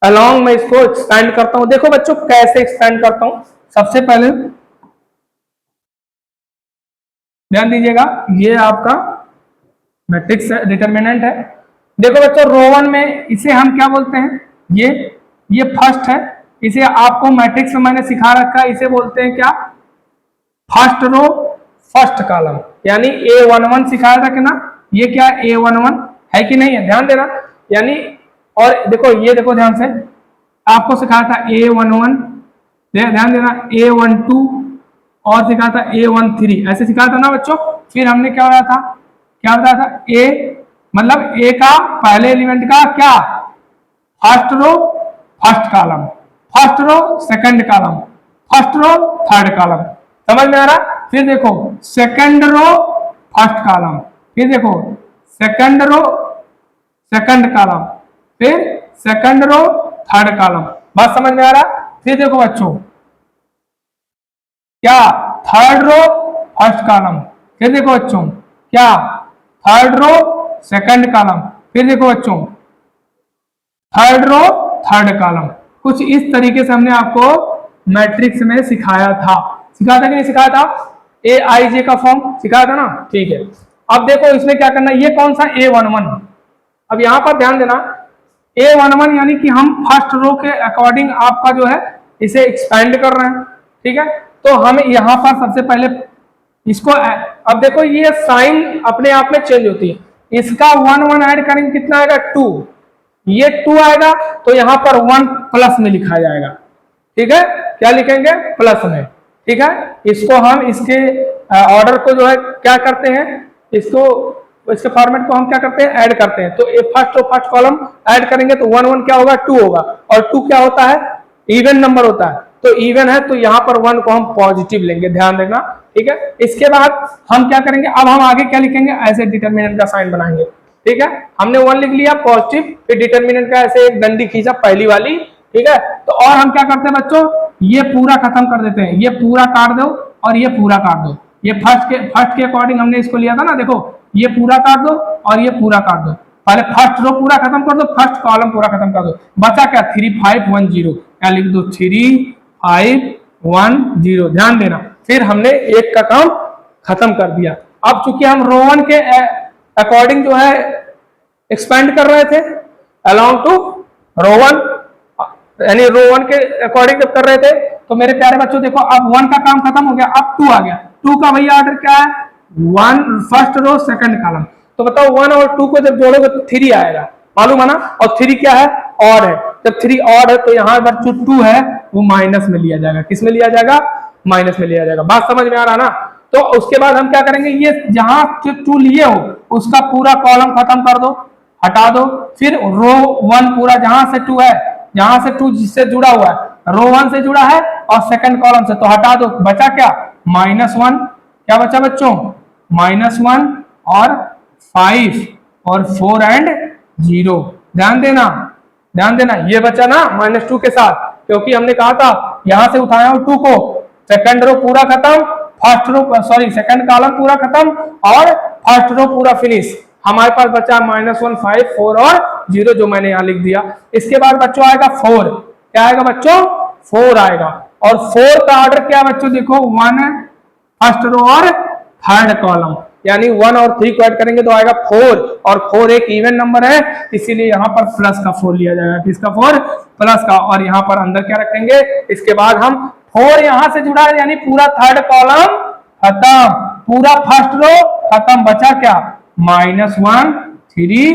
अलोंग मैं इसको एक्सपेंड करता हूं। देखो बच्चों कैसे एक्सपेंड करता हूं, सबसे पहले ध्यान दीजिएगा, ये आपका मैट्रिक्स डिटर्मिनेंट है। देखो बच्चों रो 1 में इसे हम क्या बोलते हैं, ये फर्स्ट है, इसे आपको मैट्रिक्स में मैंने सिखा रखा है, इसे बोलते हैं क्या, फर्स्ट रो फर्स्ट कॉलम, यानी A11 सिखाया था कि ना, ये क्या A11 है कि नहीं है, ध्यान देना। यानी और देखो ये देखो ध्यान से, आपको सिखाया था A11, ध्यान देना, A12 और सिखाया था A13, ऐसे सिखाया था ना बच्चों। फिर हमने क्या बताया था, ए मतलब ए का पहले एलिमेंट का क्या, first row first column, first row second column, first row third column, समझ में आ रहा। फिर देखो सेकंड रो फर्स्ट कॉलम, फिर देखो सेकंड रो सेकंड कॉलम, फिर सेकंड रो थर्ड कॉलम, बात समझ में आ रहा। फिर देखो बच्चों क्या, थर्ड रो फर्स्ट कॉलम, फिर देखो बच्चों क्या, थर्ड रो सेकंड कॉलम, फिर देखो बच्चों थर्ड रो थर्ड कॉलम। कुछ इस तरीके से हमने आपको मैट्रिक्स में सिखाया था कि नहीं सिखाया था, AIJ का फॉर्म सिखाया था ना, ठीक है। अब देखो इसमें क्या करना है, ये कौन सा A11, अब यहां पर ध्यान देना, A11 यानी कि हम फर्स्ट रो के अकॉर्डिंग आपका जो है इसे एक्सपेंड कर रहे हैं, ठीक है। तो हम यहाँ पर सबसे पहले इसको, अब देखो ये साइन अपने आप में चेंज होती है, इसका 1 ऐड करेंगे कितना आएगा 2, ये 2 आएगा तो यहाँ पर 1 प्लस में लिखा जाएगा, ठीक है, क्या लिखेंगे प्लस में, ठीक है। इसको हम इसके ऑर्डर को जो है क्या करते हैं, इसके फॉर्मेट को हम क्या करते हैं, ऐड करते हैं। तो ये फर्स्ट कॉलम ऐड करेंगे तो 1 1 क्या होगा 2 होगा, और 2 क्या होता है, इवन नंबर होता है, तो इवन है तो यहाँ पर 1 को हम पॉजिटिव लेंगे, ध्यान देना, ठीक है। इसके बाद हम क्या करेंगे, अब हम आगे क्या लिखेंगे, ऐसे डिटरमिनेंट का साइन बनाएंगे, ठीक है। हमने 1 लिख लिया पॉजिटिव, फिर डिटरमिनेंट का ऐसे एक डंडी खींचा पहली वाली, ठीक है। तो और हम क्या करते हैं बच्चों, ये पूरा खत्म कर देते हैं, ये पूरा काट दो और ये पूरा काट दो, ये फर्स्ट के अकॉर्डिंग हमने इसको लिया था ना, देखो ये पूरा काट दो और ये पूरा काट दो, पहले फर्स्ट रो पूरा खत्म कर दो, फर्स्ट कॉलम पूरा खत्म कर दो, बचा क्या 3 5 1 0, क्या लिख दो 3 5 1 0, ध्यान देना। फिर हमने एक का काम खत्म कर दिया। अब चूंकि हम रो 1 के अकॉर्डिंग जो है एक्सपेंड कर रहे थे अलोंग टू रो 1, यानी रो 1 के अकॉर्डिंग जब कर रहे थे, तो मेरे प्यारे बच्चों देखो अब 1 का काम खत्म हो गया, अब 2 आ गया, 2 का भैया ऑर्डर क्या है, 1 फर्स्ट रो सेकंड कॉलम, तो बताओ 1 और 2 को जब जोड़ोगे तो 3 आएगा, मालूम है ना, और 3 क्या है, ऑड है, जब 3 ऑड है तो यहाँ पर जो 2 है वो माइनस में लिया जाएगा, किस में लिया जाएगा, माइनस में लिया जाएगा, बात समझ में आ रहा ना। तो उसके बाद हम क्या करेंगे, ये जहां 2 लिए हो उसका पूरा कॉलम खत्म कर दो, हटा दो, फिर रो 1 पूरा जहां से 2 है, जहां से 2 जिससे जुड़ा हुआ है, रो 1 से जुड़ा है और सेकंड कॉलम से, तो हटा दो, बचा क्या -1, क्या बचा बच्चों -1 और 5 और 4 एंड 0, ध्यान देना ये बचा ना -2 के साथ, क्योंकि हमने कहा था यहां से उठाया हूं 2 को, सेकंड रो पूरा खत्म, first row sorry second column पूरा खत्म और फर्स्ट रो पूरा फिनिश, हमारे पास बचा -1 5 4 और 0 जो मैंने यहां लिख दिया। इसके बाद बच्चों आएगा 4, क्या आएगा बच्चों 4 आएगा, और 4 का ऑर्डर क्या बच्चों देखो 1 फर्स्ट रो और थर्ड कॉलम, यानी 1 और 3 को ऐड करेंगे तो आएगा 4, और 4 एक इवन नंबर है इसीलिए यहाँ पर प्लस का 4 लिया जाएगा, किसका 4 प्लस का, और यहाँ पर अंदर क्या रखेंगे, इसके बाद हम 4 यहां से जुड़ा है यानी पूरा थर्ड कॉलम खत्म, पूरा फर्स्ट रो खत्म, बचा क्या -1 3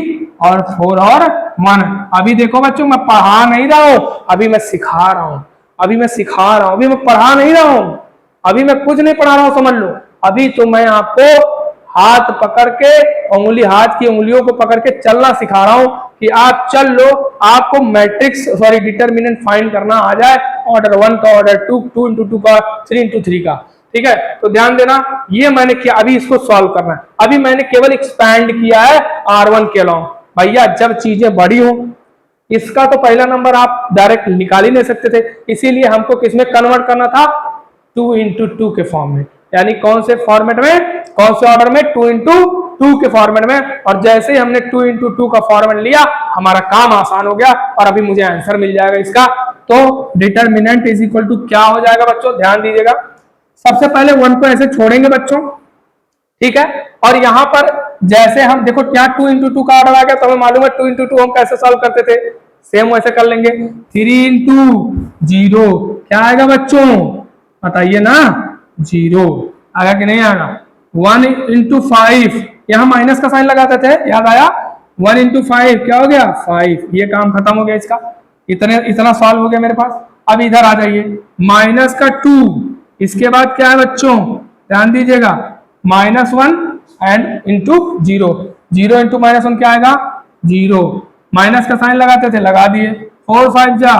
और 4 और 1। अभी देखो बच्चों मैं पढ़ा नहीं रहा हूं, अभी मैं सिखा रहा हूं, अभी मैं पढ़ा नहीं रहा हूं, अभी मैं कुछ नहीं पढ़ा रहा हूं, समझ लो। अभी तो मैं आपको हाथ पकड़ के हाथ की उंगलियों को पकड़ के चलना सिखा रहा हूं कि आप चल लो, आपको मैट्रिक्स डिटरमिनेंट फाइंड करना आ जाए, ऑर्डर 1 का, ऑर्डर 2 into 2 का, 3 into 3 का, ठीक है। तो ध्यान देना ये मैंने किया, अभी इसको सॉल्व करना है, अभी मैंने केवल एक्सपैंड किया है R1 के अलोंग। भैया जब चीजें बड़ी हो, इसका तो पहला नंबर आप डायरेक्ट निकाल ही नहीं सकते थे, इसीलिए हमको किसमें कन्वर्ट करना था 2 into 2 के फॉर्म में, यानी कौन से फॉर्मेट में, कौन से ऑर्डर में 2 into 2 के फॉर्मेट में, और जैसे ही हमने 2 इंटू 2 का फॉर्मेट लिया हमारा काम आसान हो गया और अभी मुझे आंसर मिल जाएगा इसका। तो डिटर्मिनेंट इज इक्वल टू क्या हो जाएगा बच्चों, ध्यान दीजिएगा। सबसे पहले 1 को ऐसे छोड़ेंगे बच्चों, ठीक है, और यहां पर जैसे हम देखो क्या 2 इंटू 2 का ऑर्डर आ गया, तो हमें मालूम है 2 इंटू 2 हम कैसे सॉल्व करते थे, सेम वैसे कर लेंगे। 3 इंटू 0 क्या आएगा बच्चों, बताइए ना, 0 आएगा कि नहीं आएगा। 1 इंटू 5 यहां माइनस का साइन लगाते थे, याद आया, 1 इंटू 5 क्या हो गया 5, ये काम खत्म हो गया इसका, इतना सॉल्व हो गया मेरे पास। अब इधर आ जाइए, माइनस का 2, इसके बाद क्या है बच्चों, ध्यान दीजिएगा, -1 एंड इंटू 0, 0 इंटू -1 क्या आएगा 0, माइनस का साइन लगाते थे, लगा दिए, 4 5 जा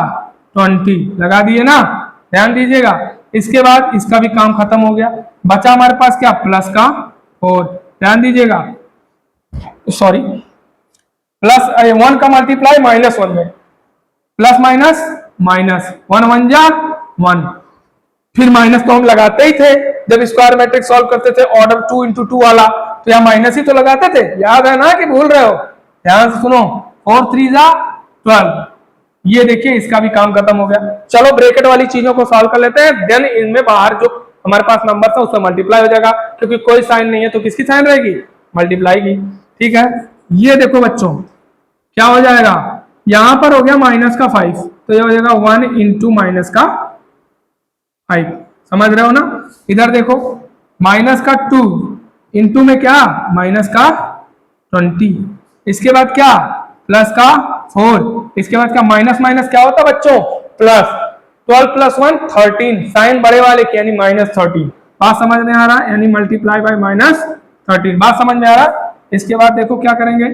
20, लगा दिए ना, ध्यान दीजिएगा। इसके बाद इसका भी काम खत्म हो गया, बचा हमारे पास क्या, प्लस का 4, ध्यान दीजिएगा, सॉरी प्लस 1 का मल्टीप्लाई -1 में, प्लस माइनस माइनस, 1 1 जा 1, फिर माइनस तो हम लगाते ही थे जब स्क्वायर मैट्रिक्स सॉल्व करते थे ऑर्डर 2 इंटू 2 वाला, तो यहाँ माइनस ही तो लगाते थे, याद है ना कि भूल रहे हो, ध्यान से सुनो, 4 3 जा 12, ये देखिए इसका भी काम खत्म हो गया। चलो ब्रैकेट वाली चीजों को सॉल्व कर लेते हैं, देन इनमें बाहर जो हमारे पास नंबर था उससे मल्टीप्लाई हो जाएगा, क्योंकि कोई साइन नहीं है तो किसकी साइन रहेगी, मल्टीप्लाई की, ठीक है। ये देखो बच्चों क्या हो जाएगा, यहां पर हो गया माइनस का 5, तो ये हो जाएगा 1 इंटू माइनस का 5, समझ रहे हो ना। इधर देखो माइनस का 2 इंटू में क्या माइनस का 20, इसके बाद क्या प्लस का 4, इसके बाद क्या माइनस माइनस क्या होता बच्चों प्लस, 12 प्लस 1 13, साइन बड़े वाले की यानी -13, बात समझ में आ रहा है, यानी मल्टीप्लाई बाय -13, बात समझ में आ रहा है। इसके बाद देखो क्या करेंगे,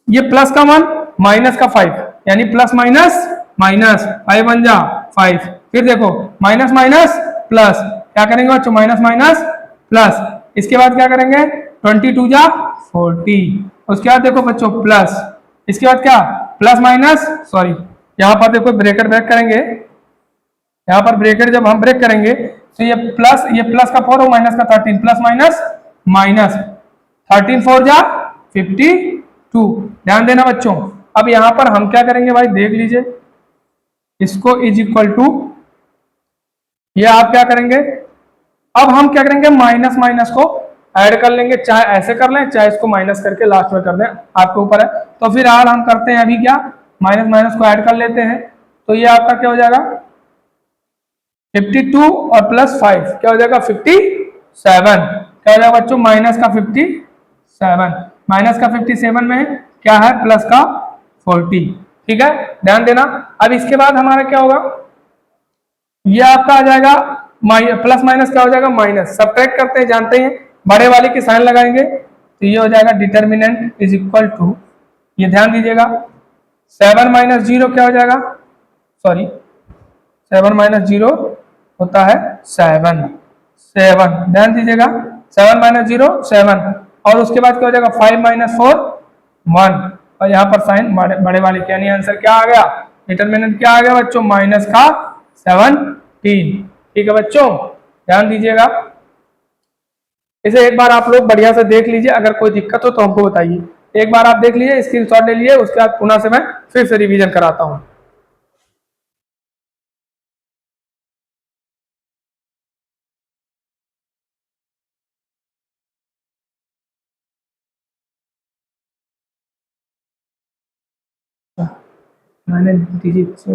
ये प्लस का 1 माइनस का 5 यानी प्लस माइनस माइनस, 5 1 जा 5, फिर देखो माइनस माइनस प्लस, क्या करेंगे बच्चों माइनस माइनस प्लस, इसके बाद क्या करेंगे 22 जा 40, उसके बाद देखो बच्चों प्लस, इसके बाद क्या प्लस माइनस, सॉरी यहाँ पर देखो ब्रेकेट ब्रेक करेंगे, यहाँ पर ब्रेकेट जब हम ब्रेक करेंगे तो ये प्लस का 4 और माइनस का 13, प्लस माइनस माइनस, 13 4 जा 52, ध्यान देना बच्चों। अब यहां पर हम क्या करेंगे भाई देख लीजिए, इसको इज इक्वल टू, ये आप क्या करेंगे, अब हम क्या करेंगे माइनस माइनस को ऐड कर लेंगे, चाहे ऐसे कर लें चाहे इसको माइनस करके लास्ट में कर दें, आपके ऊपर है। तो फिर आज हम करते हैं अभी क्या, माइनस माइनस को ऐड कर लेते हैं, तो ये आपका क्या हो जाएगा 52 और प्लस 5 क्या हो जाएगा 57, क्या हो जाएगा बच्चों माइनस का 57, माइनस का 57 में क्या है प्लस का 40, ठीक है, ध्यान देना। अब इसके बाद हमारा क्या होगा, ये आपका आ जाएगा प्लस माइनस क्या हो जाएगा माइनस, सब्ट्रैक्ट करते हैं जानते हैं, बड़े वाले की साइन लगाएंगे तो ये हो जाएगा डिटर्मिनेंट इज इक्वल टू, ये ध्यान दीजिएगा 7 माइनस 0 क्या हो जाएगा, सॉरी 7 माइनस 0 होता है 7, ध्यान दीजिएगा 7 माइनस 0 7, और उसके बाद क्या हो जाएगा 5 माइनस 4 1, और यहाँ पर साइन बड़े वाले के, यानी आंसर क्या आ गया, डिटरमिनेंट क्या आ गया बच्चों माइनस का 17, ठीक है बच्चों ध्यान दीजिएगा। इसे एक बार आप लोग बढ़िया से देख लीजिए, अगर कोई दिक्कत हो तो हमको बताइए, एक बार आप देख लीजिए स्क्रीनशॉट ले लीजिए, उसके बाद पुनः से मैं फिर से रिवीजन कराता हूँ। मैंने डिजिट से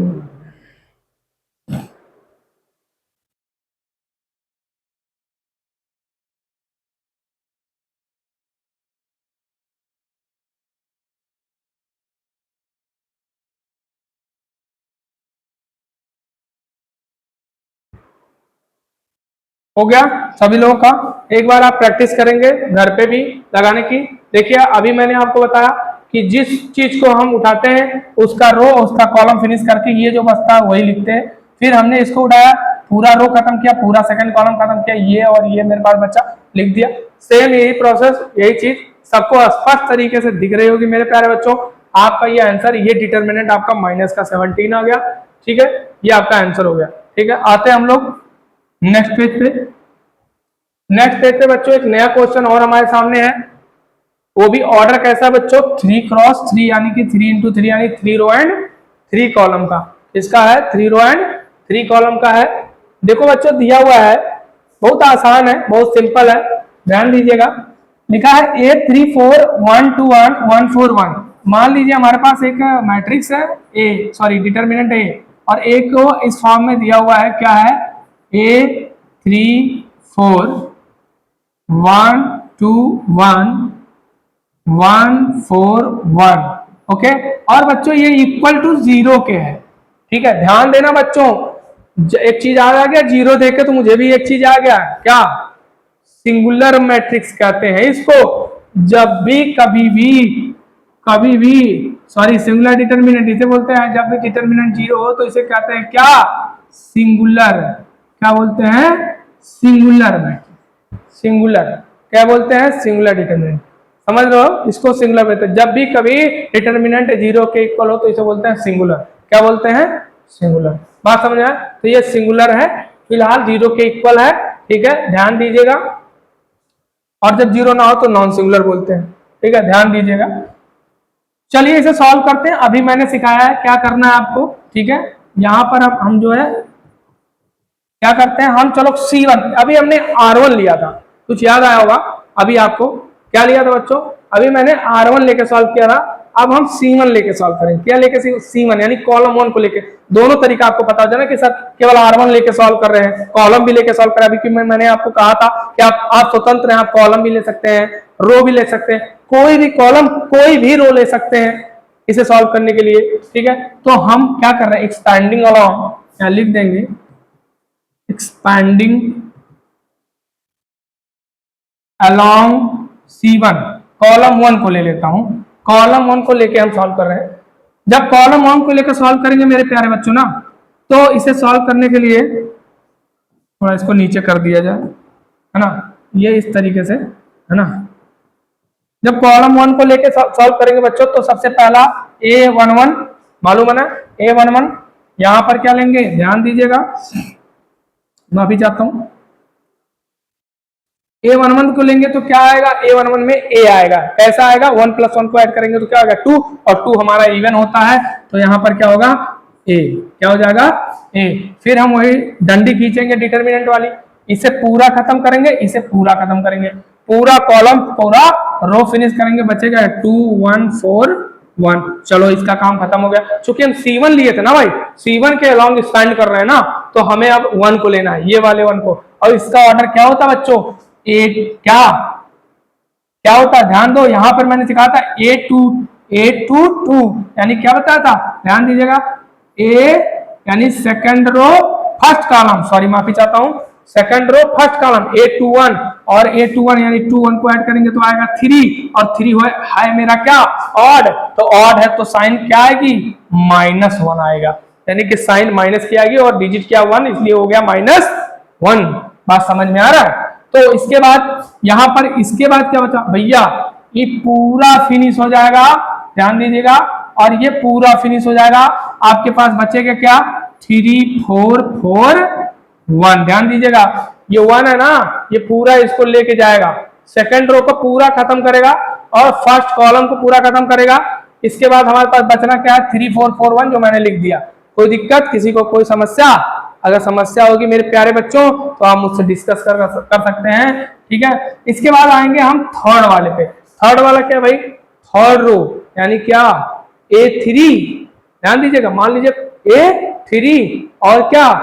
हो गया सभी लोगों का, एक बार आप प्रैक्टिस करेंगे घर पे भी लगाने की। देखिए अभी मैंने आपको बताया कि जिस चीज को हम उठाते हैं उसका रो उसका कॉलम फिनिश करके ये जो बचता है वही लिखते हैं, फिर हमने इसको उठाया पूरा रो खत्म किया, पूरा सेकंड कॉलम खत्म किया, ये और ये मेरे पास बचा लिख दिया, सेम यही प्रोसेस यही चीज सबको स्पष्ट तरीके से दिख रही होगी मेरे प्यारे बच्चों। आपका ये आंसर, ये डिटर्मिनेंट आपका माइनस का 17 आ गया, ठीक है, ये आपका आंसर हो गया, ठीक है। आते हैं हम लोग नेक्स्ट पेज पे। नेक्स्ट पेज पे बच्चों एक नया क्वेश्चन और हमारे सामने है, वो भी ऑर्डर कैसा है बच्चों, 3x3 यानी कि 3x3 यानी 3 रो एंड 3 कॉलम का। इसका है 3 रो एंड 3 कॉलम का है। देखो बच्चों दिया हुआ है, बहुत आसान है, बहुत सिंपल है, ध्यान दीजिएगा। लिखा है A34121141। मान लीजिए हमारे पास एक मैट्रिक्स है ए, सॉरी डिटर्मिनेंट ए, और ए को इस फॉर्म में दिया हुआ है, क्या है, A34121141। ओके, और बच्चों ये इक्वल टू 0 के है, ठीक है। ध्यान देना बच्चों, एक चीज आ गया, जीरो देखे तो मुझे भी एक चीज आ गया, क्या, सिंगुलर मैट्रिक्स कहते हैं इसको। जब भी कभी भी सॉरी सिंगुलर डिटर्मिनेंट इसे बोलते हैं, जब भी डिटर्मिनेंट 0 हो तो इसे कहते हैं क्या, सिंगुलर। क्या बोलते हैं, सिंगुलर मैट्रिक्स। सिंगुलर क्या बोलते हैं, सिंगुलर डिटर्मिनेंट, समझ रहे हो, इसको सिंगुलर बोलते हैं। जब भी कभी डिटर्मिनेंट 0 के इक्वल हो तो इसे बोलते हैं सिंगुलर। क्या बोलते हैं, सिंगुलर। बात समझ आए, तो ये सिंगुलर है, फिलहाल 0 के इक्वल है, ठीक है, ध्यान दीजिएगा। और जब 0 ना हो तो नॉन सिंगुलर बोलते हैं, ठीक है, ध्यान दीजिएगा। चलिए इसे सॉल्व करते हैं। अभी मैंने सिखाया है क्या करना है आपको, ठीक है। यहां पर अब हम जो है क्या करते हैं, हम चलो C1, अभी हमने R1 लिया था, कुछ याद आया होगा अभी आपको, क्या लिया था बच्चों, अभी मैंने R1 लेके सॉल्व किया था। अब हम C1 लेके सॉल्व करेंगे, क्या लेके, C1 यानी कॉलम 1 को लेके। दोनों तरीका आपको पता हो जाए ना कि सर केवल R1 लेके सॉल्व कर रहे हैं, कॉलम भी लेके सॉल्व कर रहे हैं। अभी मैंने आपको कहा था कि आप स्वतंत्र हैं, आप कॉलम भी ले सकते हैं, रो भी ले सकते हैं, कोई भी कॉलम कोई भी रो ले सकते हैं इसे सॉल्व करने के लिए, ठीक है। तो हम क्या कर रहे हैं, एक्सपैंडिंग अलॉन्ग, यहाँ लिख देंगे एक्सपैंडिंग along C1, कॉलम 1 को ले लेता हूं, कॉलम 1 को लेके हम सॉल्व कर रहे हैं। जब कॉलम 1 को लेकर सॉल्व करेंगे मेरे प्यारे बच्चों ना, तो इसे सॉल्व करने के लिए थोड़ा इसको नीचे कर दिया जाए, है ना, ये इस तरीके से, है ना। जब कॉलम 1 को लेके सॉल्व करेंगे बच्चों, तो सबसे पहला A11 मालूम है ना, A11 यहां पर क्या लेंगे, ध्यान दीजिएगा, मैं अभी जाता हूं। A11 को लेंगे तो क्या आएगा, A11 में A आएगा, कैसा आएगा, 1 + 1 को ऐड करेंगे तो क्या आएगा 2, और 2 हमारा इवन होता है, तो यहाँ पर क्या होगा, A, क्या हो जाएगा, A। फिर हम वही डंडी खींचेंगे डिटर्मिनेंट वाली, इसे पूरा खत्म करेंगे, इसे पूरा खत्म करेंगे, पूरा कॉलम पूरा रो फिनिश करेंगे, बचेगा 2 1 4 1। चलो इसका काम खत्म हो गया। चूंकि हम C1 लिए थे ना भाई, C1 के अलॉन्ग स्टैंड कर रहे हैं ना, तो हमें अब 1 को लेना है, ये वाले 1 को। और इसका ऑर्डर क्या होता है बच्चों, क्या क्या होता है, ध्यान दो, यहां पर मैंने सिखाया था A2 यानी क्या बताया था, ध्यान दीजिएगा, A यानी second row first column, sorry माफी चाहता हूं, second row first column A21, और A21 यानी 2 1 को ऐड करेंगे तो आएगा 3, और 3 है मेरा क्या, ऑड, तो ऑड है तो साइन क्या आएगी, -1 आएगा, यानी कि साइन माइनस की आएगी और डिजिट क्या 1, इसलिए हो गया -1। बात समझ में आ रहा है। तो इसके बाद यहां पर इसके बाद क्या बचा भैया, ये पूरा फिनिश हो जाएगा, ध्यान दीजिएगा, और ये पूरा फिनिश हो जाएगा, आपके पास बचेगा क्या, 3 4 4 1। ध्यान दीजिएगा, ये 1 है ना, ये पूरा इसको लेके जाएगा, सेकंड रो को पूरा खत्म करेगा और फर्स्ट कॉलम को पूरा खत्म करेगा। इसके बाद हमारे पास बचना क्या है, 3 4 4 1 जो मैंने लिख दिया। कोई दिक्कत, किसी को कोई समस्या, अगर समस्या होगी मेरे प्यारे बच्चों तो आप मुझसे डिस्कस कर सकते हैं, ठीक है। इसके बाद आएंगे हम थर्ड वाले पे। थर्ड वाला क्या भाई, थर्ड रो यानी क्या, A3, ध्यान दीजिएगा, मान लीजिए A3 और क्या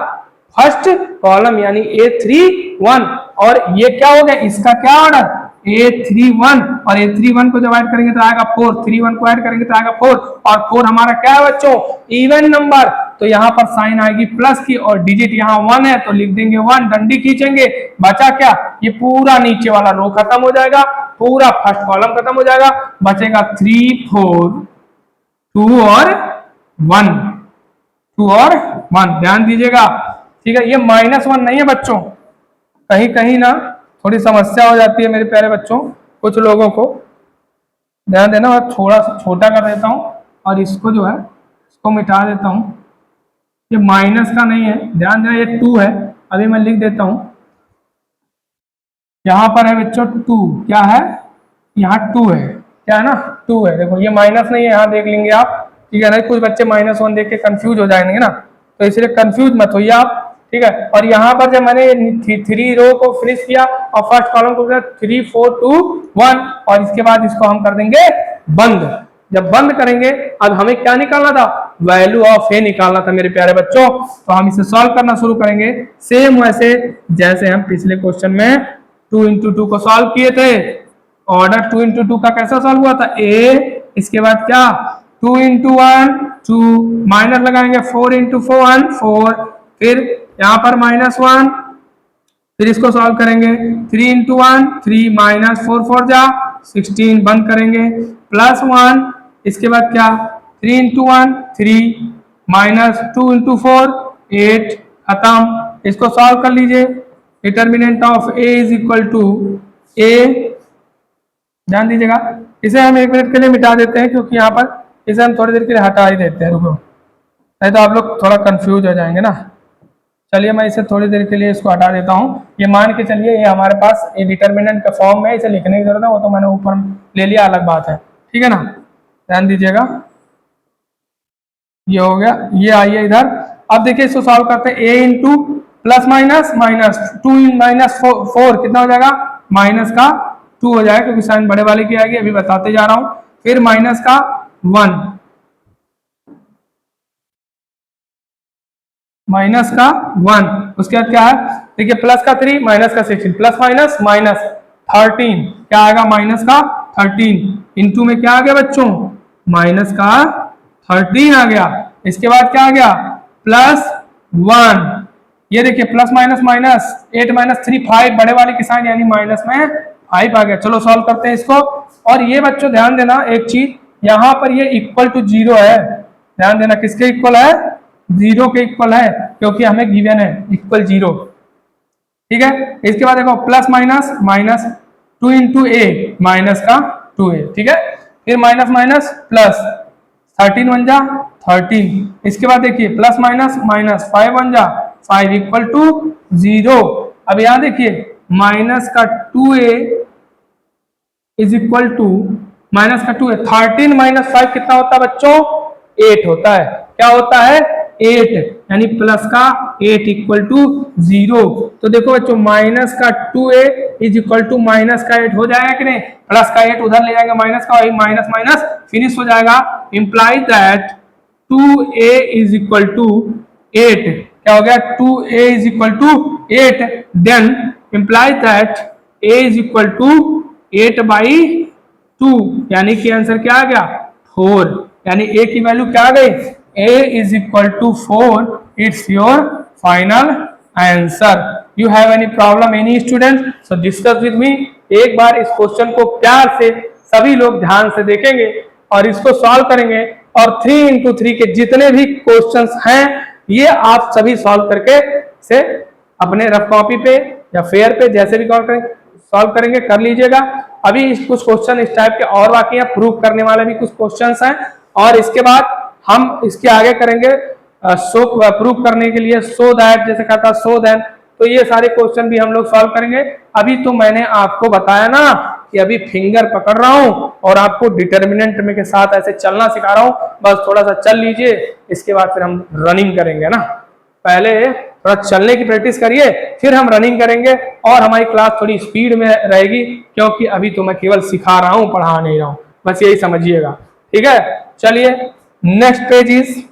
फर्स्ट कॉलम यानी A31, और ये क्या हो गया, इसका क्या ऑर्डर, A31, और A31 को जब ऐड करेंगे तो आएगा 4, 31 को ऐड करेंगे तो आएगा 4, और 4 हमारा क्या है बच्चों, इवन नंबर, तो यहाँ पर साइन आएगी प्लस की, और डिजिट यहाँ 1 है तो लिख देंगे 1, डंडी खींचेंगे, बचा क्या, ये पूरा नीचे वाला रो खत्म हो जाएगा, पूरा फर्स्ट कॉलम खत्म हो जाएगा, बचेगा 3 4 2 और 1, 2 और 1। ध्यान दीजिएगा, ठीक है, ये -1 नहीं है बच्चों, कहीं कहीं ना थोड़ी समस्या हो जाती है मेरे प्यारे बच्चों, कुछ लोगों को, ध्यान देना। मैं थोड़ा सा छोटा कर देता हूं और इसको जो है इसको मिटा देता हूं, ये माइनस का नहीं है, ध्यान देना, ये 2 है, अभी मैं लिख देता हूं, यहां पर है बच्चों 2, क्या है, यहाँ 2 है, क्या है ना 2 है। देखो ये माइनस नहीं है, यहाँ देख लेंगे आप, ठीक है ना। कुछ बच्चे -1 देख के कंफ्यूज हो जाएंगे ना, तो इसलिए कंफ्यूज मत होइए आप, ठीक है। और यहाँ पर जब मैंने 3 रो को फिनिश किया और फर्स्ट कॉलम को 3 4 2 1 और इसके बाद इसको हम कर देंगे बंद। जब बंद करेंगे, अब हमें क्या निकालना था, वैल्यू ऑफ ए निकालना था मेरे प्यारे बच्चों। तो हम इसे सॉल्व करना शुरू करेंगे सेम वैसे जैसे हम पिछले क्वेश्चन में 2 into 2 को सॉल्व किए थे। ऑर्डर 2 into 2 का कैसा सॉल्व हुआ था, ए, इसके बाद क्या 2 into 1 2, माइनस लगाएंगे 4 into 1 4, फिर यहाँ पर -1, फिर इसको सॉल्व करेंगे 3 into 1 3, -4 4 जा 16, बंद करेंगे +1, इसके बाद क्या 3 into 1 3, -2 into 4 8, खत्म। इसको सॉल्व कर लीजिए। Determinant of A is equal to A, ध्यान दीजिएगा, इसे हम 1 मिनट के लिए मिटा देते हैं क्योंकि यहाँ पर इसे हम थोड़ी देर के लिए हटा ही देते हैं, रुको, नहीं तो आप लोग थोड़ा कंफ्यूज हो जाएंगे ना। चलिए मैं इसे थोड़ी देर के लिए इसको हटा देता हूँ। ये मान के चलिए ये हमारे पास ये डिटर्मिनेंट का फॉर्म है, इसे लिखने की जरूरत है, वो तो मैंने ऊपर ले लिया, अलग बात है, ठीक है ना। ध्यान दीजिएगा, ये हो गया, ये आइए इधर। अब देखिए इसको सॉल्व करते हैं, ए इंटू प्लस माइनस -2 -4 कितना हो जाएगा, माइनस का 2 हो जाएगा क्योंकि साइन बड़े वाले की आएगी, अभी बताते जा रहा हूं। फिर माइनस का 1, उसके बाद क्या है, देखिए प्लस का 3 माइनस का 16, प्लस माइनस -13, क्या आएगा माइनस का 13, इंटू में क्या आ गया बच्चों, माइनस का 13 आ गया। इसके बाद क्या आ गया +1, ये देखिए प्लस माइनस -8 -3 5, बड़े वाले की साइन यानी माइनस में 5 आ गया। चलो सॉल्व करते हैं इसको। और ये बच्चों ध्यान देना एक चीज, यहाँ पर ये इक्वल टू 0 है, ध्यान देना किसके इक्वल है, 0 के इक्वल है क्योंकि हमें गिवन है इक्वल 0, ठीक है। इसके बाद देखो plus minus -2 into a, minus का 2a, ठीक है। फिर माइनस प्लस 13 1 जा 13, इसके बाद देखिए प्लस माइनस -5 1 जा 5 इक्वल टू 0। अब यहां देखिए माइनस का 2a is equal to minus का 2a, 13 -5 कितना होता है बच्चों, 8 होता है। क्या होता है 8, यानी प्लस का 8 इक्वल टू 0। तो देखो बच्चों माइनस का 2a is equal to minus का 8 हो जाएगा कि नहीं, प्लस का 8 उधर ले जाएगा, माइनस का माइनस माइनस फिनिश हो जाएगा। Imply that 2a is equal to 8, क्या हो गया 2a is equal to 8, then imply that a is equal to 8/2, यानी कि आंसर क्या आ गया 4, यानी a की वैल्यू क्या आ गई, a is equal to 4, it's your final answer. You have any problem any student, so discuss with me। एक बार इस क्वेश्चन को प्यार से सभी लोग ध्यान से देखेंगे और इसको सॉल्व करेंगे, और 3 into 3 के जितने भी क्वेश्चंस हैं ये आप सभी सॉल्व करके से अपने रफ कॉपी पे या फेयर पे जैसे भी सॉल्व करेंगे कर लीजिएगा। अभी कुछ क्वेश्चन इस टाइप के और बाकी हैं, प्रूव करने वाले भी कुछ क्वेश्चंस हैं, और इसके बाद हम इसके आगे करेंगे सो प्रूव करने के लिए सो दैट, जैसे कहा था सो दैट, तो ये सारे क्वेश्चन भी हम लोग सॉल्व करेंगे। अभी तो मैंने आपको बताया ना कि अभी फिंगर पकड़ रहा हूं और आपको डिटर्मिनेंट में के साथ ऐसे चलना सिखा रहा हूं, बस थोड़ा सा चल लीजिए, इसके बाद फिर हम रनिंग करेंगे ना। पहले थोड़ा चलने की प्रैक्टिस करिए, फिर हम रनिंग करेंगे, और हमारी क्लास थोड़ी स्पीड में रहेगी क्योंकि अभी तो मैं केवल सिखा रहा हूं, पढ़ा नहीं रहा हूं, बस यही समझिएगा, ठीक है। चलिए next page is,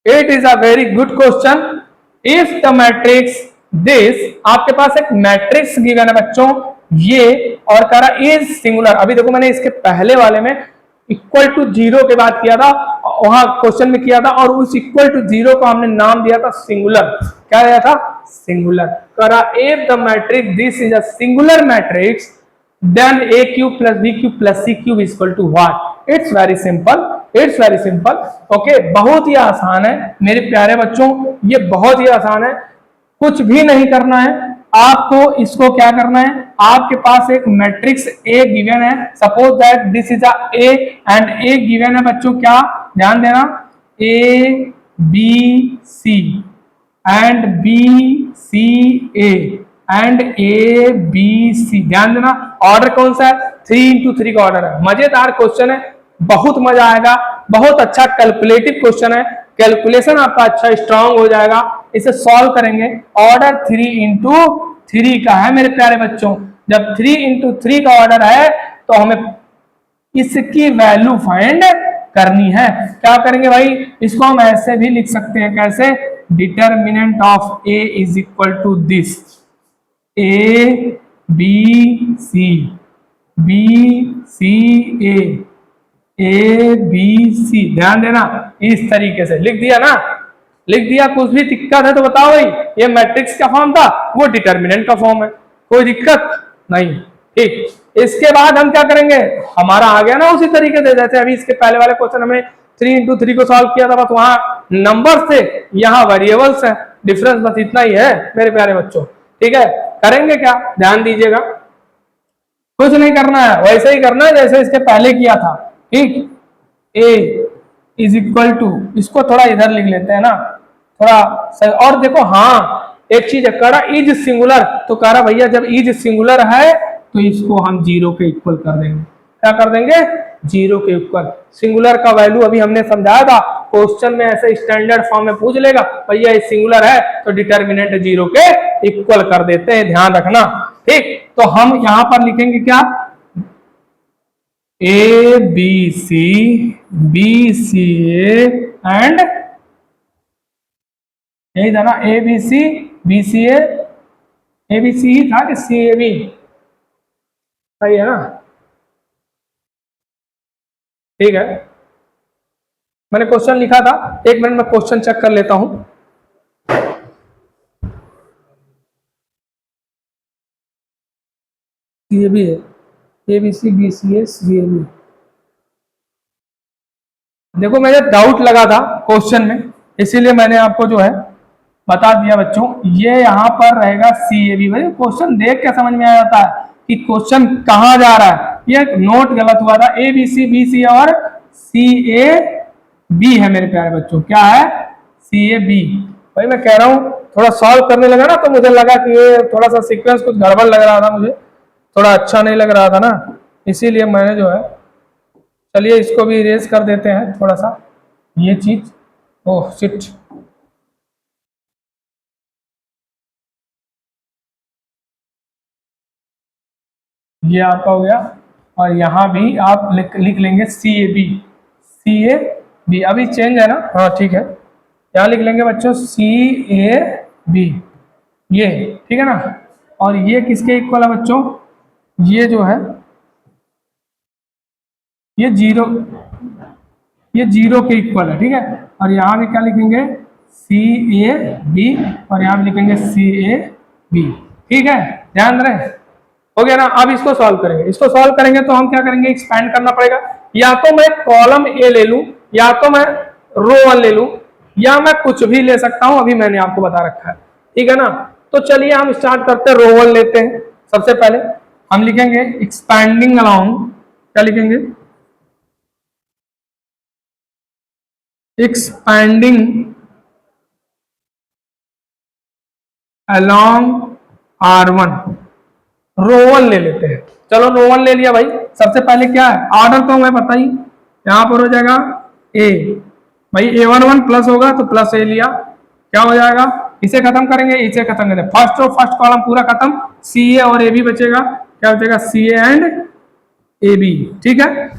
it is a very good question. If the matrix this, आपके पास एक मैट्रिक्स गिवन है बच्चों ये, और कह रहा इज सिंगुलर। अभी देखो मैंने इसके पहले वाले में इक्वल टू 0 के बाद किया था, वहां क्वेश्चन में किया था, और उस इक्वल टू 0 को हमने नाम दिया था सिंगुलर। क्या दिया था, सिंगुलर। कह रहा if the matrix this is a singular matrix then a cube plus b cube plus c cube is equal to what? It's very simple, it's very simple, okay। बहुत ही आसान है मेरे प्यारे बच्चों, ये बहुत ही आसान है, कुछ भी नहीं करना है आपको। इसको क्या करना है, आपके पास एक मैट्रिक्स A गिवन है, suppose that this is a A and A given है बच्चों, क्या ध्यान देना, A B C and B C A and A B C. ध्यान देना ऑर्डर कौन सा है, 3 into 3 का ऑर्डर है। मजेदार क्वेश्चन है, बहुत मजा आएगा, बहुत अच्छा कैलकुलेटिव क्वेश्चन है, कैलकुलेशन आपका अच्छा स्ट्रांग हो जाएगा। इसे सॉल्व करेंगे, ऑर्डर 3 into 3 का है मेरे प्यारे बच्चों। जब 3 into 3 का ऑर्डर है तो हमें इसकी वैल्यू फाइंड करनी है। क्या करेंगे भाई, इसको हम ऐसे भी लिख सकते हैं, कैसे, determinant of A is equal to this, A B C, B C A B C. ध्यान देना, इस तरीके से लिख दिया ना, लिख दिया। कुछ भी दिक्कत है तो बताओ भाई, ये मैट्रिक्स का फॉर्म था, वो डिटर्मिनेंट का फॉर्म है, कोई दिक्कत नहीं। ठीक, इसके बाद हम क्या करेंगे, हमारा आ गया ना उसी तरीके से जैसे अभी इसके पहले वाले क्वेश्चन हमने 3 into 3 को सॉल्व किया था, बस वहां नंबर थे, यहाँ वेरिएबल्स है, डिफरेंस बस इतना ही है मेरे प्यारे बच्चों। ठीक है, करेंगे क्या, ध्यान दीजिएगा, कुछ नहीं करना है, वैसे ही करना है जैसे इसके पहले किया था। ठीक, ए इज इक्वल टू, इसको थोड़ा इधर लिख लेते हैं ना थोड़ा, और देखो हाँ एक चीज है, कह रहा इज सिंगुलर, तो कह रहा भैया जब इज सिंगुलर है तो इसको हम 0 के इक्वल कर देंगे। क्या कर देंगे, 0 के इक्वल। सिंगुलर का वैल्यू अभी हमने समझाया था, क्वेश्चन में ऐसे स्टैंडर्ड फॉर्म में पूछ लेगा, भैया ये सिंगुलर है तो डिटर्मिनेंट 0 के इक्वल कर देते हैं, ध्यान रखना। ठीक, तो हम यहां पर लिखेंगे क्या, ए बी सी ए एंड यही था ना, ए बी सी ए बी सी ही था कि सी ए बी, सही है ना। ठीक है, मैंने क्वेश्चन लिखा था, एक मिनट में क्वेश्चन चेक कर लेता हूं। सी ए बी है, ए B C A C A B. देखो मुझे डाउट लगा था क्वेश्चन में, इसीलिए मैंने आपको जो है बता दिया बच्चों, ये यहाँ पर रहेगा सी ए बी। भाई क्वेश्चन देख के समझ में आ जाता है कि क्वेश्चन कहाँ जा रहा है। ये नोट गलत हुआ था, ए बी सी और सी ए बी है मेरे प्यारे बच्चों, क्या है, सी ए बी। भाई मैं कह रहा हूँ थोड़ा सॉल्व करने लगा ना तो मुझे लगा कि ये थोड़ा सा सीक्वेंस कुछ गड़बड़ लग रहा था, मुझे थोड़ा अच्छा नहीं लग रहा था ना, इसीलिए मैंने जो है, चलिए इसको भी इरेज कर देते हैं थोड़ा सा, ये चीज, ओह शिट, ये आपका हो गया। और यहाँ भी आप लिख लेंगे सी ए बी, अभी चेंज है ना, हाँ ठीक है, यहाँ लिख लेंगे बच्चों सी ए बी, ये ठीक है ना। और ये किसके इक्वल है बच्चों, ये जो है ये जीरो के इक्वल है। ठीक है, और यहाँ भी क्या लिखेंगे, सी ए बी, और यहाँ भी लिखेंगे सी ए बी। ठीक है, ध्यान रहे, हो गया ना। अब इसको सॉल्व करेंगे, इसको सॉल्व करेंगे तो हम क्या करेंगे, एक्सपैंड करना पड़ेगा, या तो मैं कॉलम ए ले लूं, या तो मैं रो 1 ले लूं, या मैं कुछ भी ले सकता हूं, अभी मैंने आपको बता रखा है। ठीक है ना, तो चलिए हम स्टार्ट करते हैं, रो 1 लेते हैं। सबसे पहले हम लिखेंगे एक्सपैंडिंग अलोंग, क्या लिखेंगे, एक्सपैंडिंग अलोंग R1, रो 1 ले लेते हैं। चलो रो 1 ले लिया भाई, सबसे पहले क्या है, ऑर्डर तो हमें पता ही, यहां पर हो जाएगा ए, भाई A11 प्लस होगा तो प्लस ए लिया, क्या हो जाएगा, इसे खत्म करेंगे, इसे खत्म करेंगे, फर्स्ट कॉलम पूरा खत्म, सी ए और ए बी बचेगा, क्या बचेगा, सी ए एंड ए बी। ठीक है,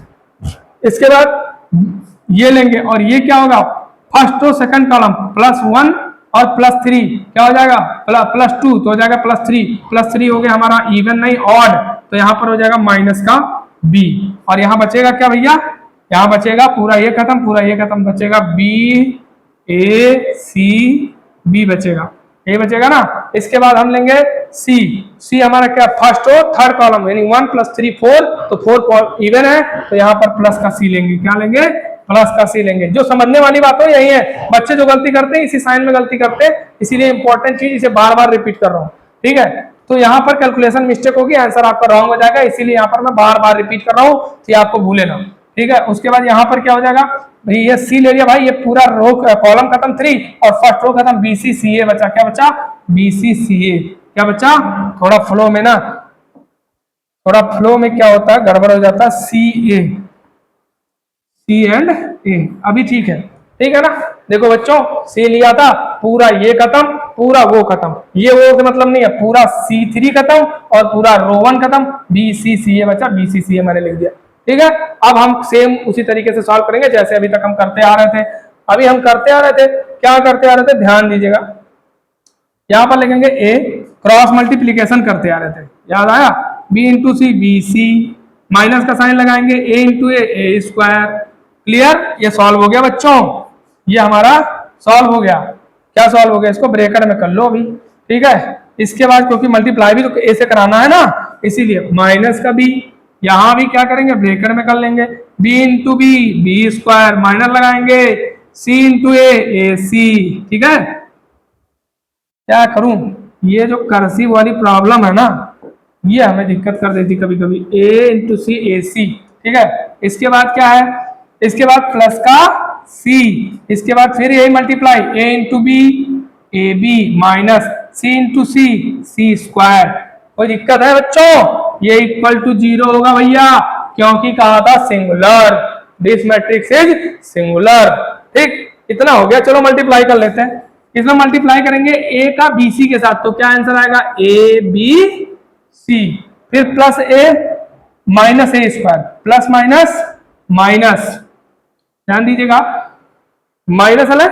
इसके बाद ये लेंगे और ये क्या होगा, फर्स्ट और सेकंड कॉलम +1 और +3 क्या हो जाएगा, +2 तो हो जाएगा +3 हो गया हमारा इवन नहीं ऑड, तो यहाँ पर हो जाएगा माइनस का बी, और यहाँ बचेगा क्या भैया, यहाँ बचेगा पूरा ये खत्म, बचेगा बी ए सी बी बचेगा, ये बचेगा ना। इसके बाद हम लेंगे सी हमारा क्या, फर्स्ट और थर्ड कॉलम, यानी 1 + 3 4, तो 4 इवन है, तो यहाँ पर प्लस का सी लेंगे, क्या लेंगे, प्लस का सी लेंगे। जो समझने वाली बात हो यही है, बच्चे जो गलती करते हैं इसी साइन में गलती करते हैं, इसीलिए इंपॉर्टेंट चीज इसे बार बार रिपीट कर रहा हूँ। ठीक है, तो यहाँ पर कैलकुलेशन मिस्टेक होगी, आंसर आपका रॉन्ग हो जाएगा, इसीलिए यहाँ पर मैं बार बार रिपीट कर रहा हूँ कि आपको भूले ना। ठीक है, उसके बाद यहाँ पर क्या हो जाएगा, भाई ये सी ले लिया भाई, ये पूरा रो कॉलम खत्म 3 और फर्स्ट रो खत्म, BC CA बचा, क्या बचा, BC CA। क्या बच्चा, थोड़ा फ्लो में ना, थोड़ा फ्लो में क्या होता है, गड़बड़ हो जाता है। सी एंड ए, अभी ठीक है ना। देखो बच्चों, सी लिया था, पूरा ये खत्म, पूरा वो खत्म, ये वो का मतलब नहीं है, पूरा C3 खत्म और पूरा रो 1 खत्म, BCCA बचा, BCCA मैंने लिख दिया। ठीक है, अब हम सेम उसी तरीके से सॉल्व करेंगे जैसे अभी तक हम करते आ रहे थे। अभी हम करते आ रहे थे, क्या करते आ रहे थे, ध्यान दीजिएगा। यहां पर लिखेंगे ए, क्रॉस मल्टीप्लीकेशन करते आ रहे थे, याद आया, B इंटू सी, BC, माइनस का साइन लगाएंगे, A into A square. Clear, ये सॉल्व हो गया बच्चों, ये हमारा सॉल्व हो गया। क्या सॉल्व हो गया, इसको ब्रेकर में कर लो अभी। ठीक है, इसके बाद क्योंकि मल्टीप्लाई भी तो ए से कराना है ना, इसीलिए माइनस का बी, यहां भी क्या करेंगे, ब्रेकर में कर लेंगे, B into B square, minus लगाएंगे, C इंटू ए सी। ठीक है, क्या करूं, ये जो कर्सिव वाली प्रॉब्लम है ना, ये हमें दिक्कत कर देती कभी कभी, A into C A C. ठीक है, इसके बाद क्या है, इसके बाद प्लस का C, इसके बाद फिर यही multiply, A into B A B minus C into C square. कोई दिक्कत है बच्चों, ये इक्वल टू 0 होगा भैया, क्योंकि कहा था singular, this matrix is singular. ठीक, इतना हो गया, चलो मल्टीप्लाई कर लेते हैं। इसमें मल्टीप्लाई करेंगे A का BC के साथ, तो क्या आंसर आएगा, ABC, फिर plus A minus A square, plus minus minus, ध्यान दीजिएगा, माइनस है,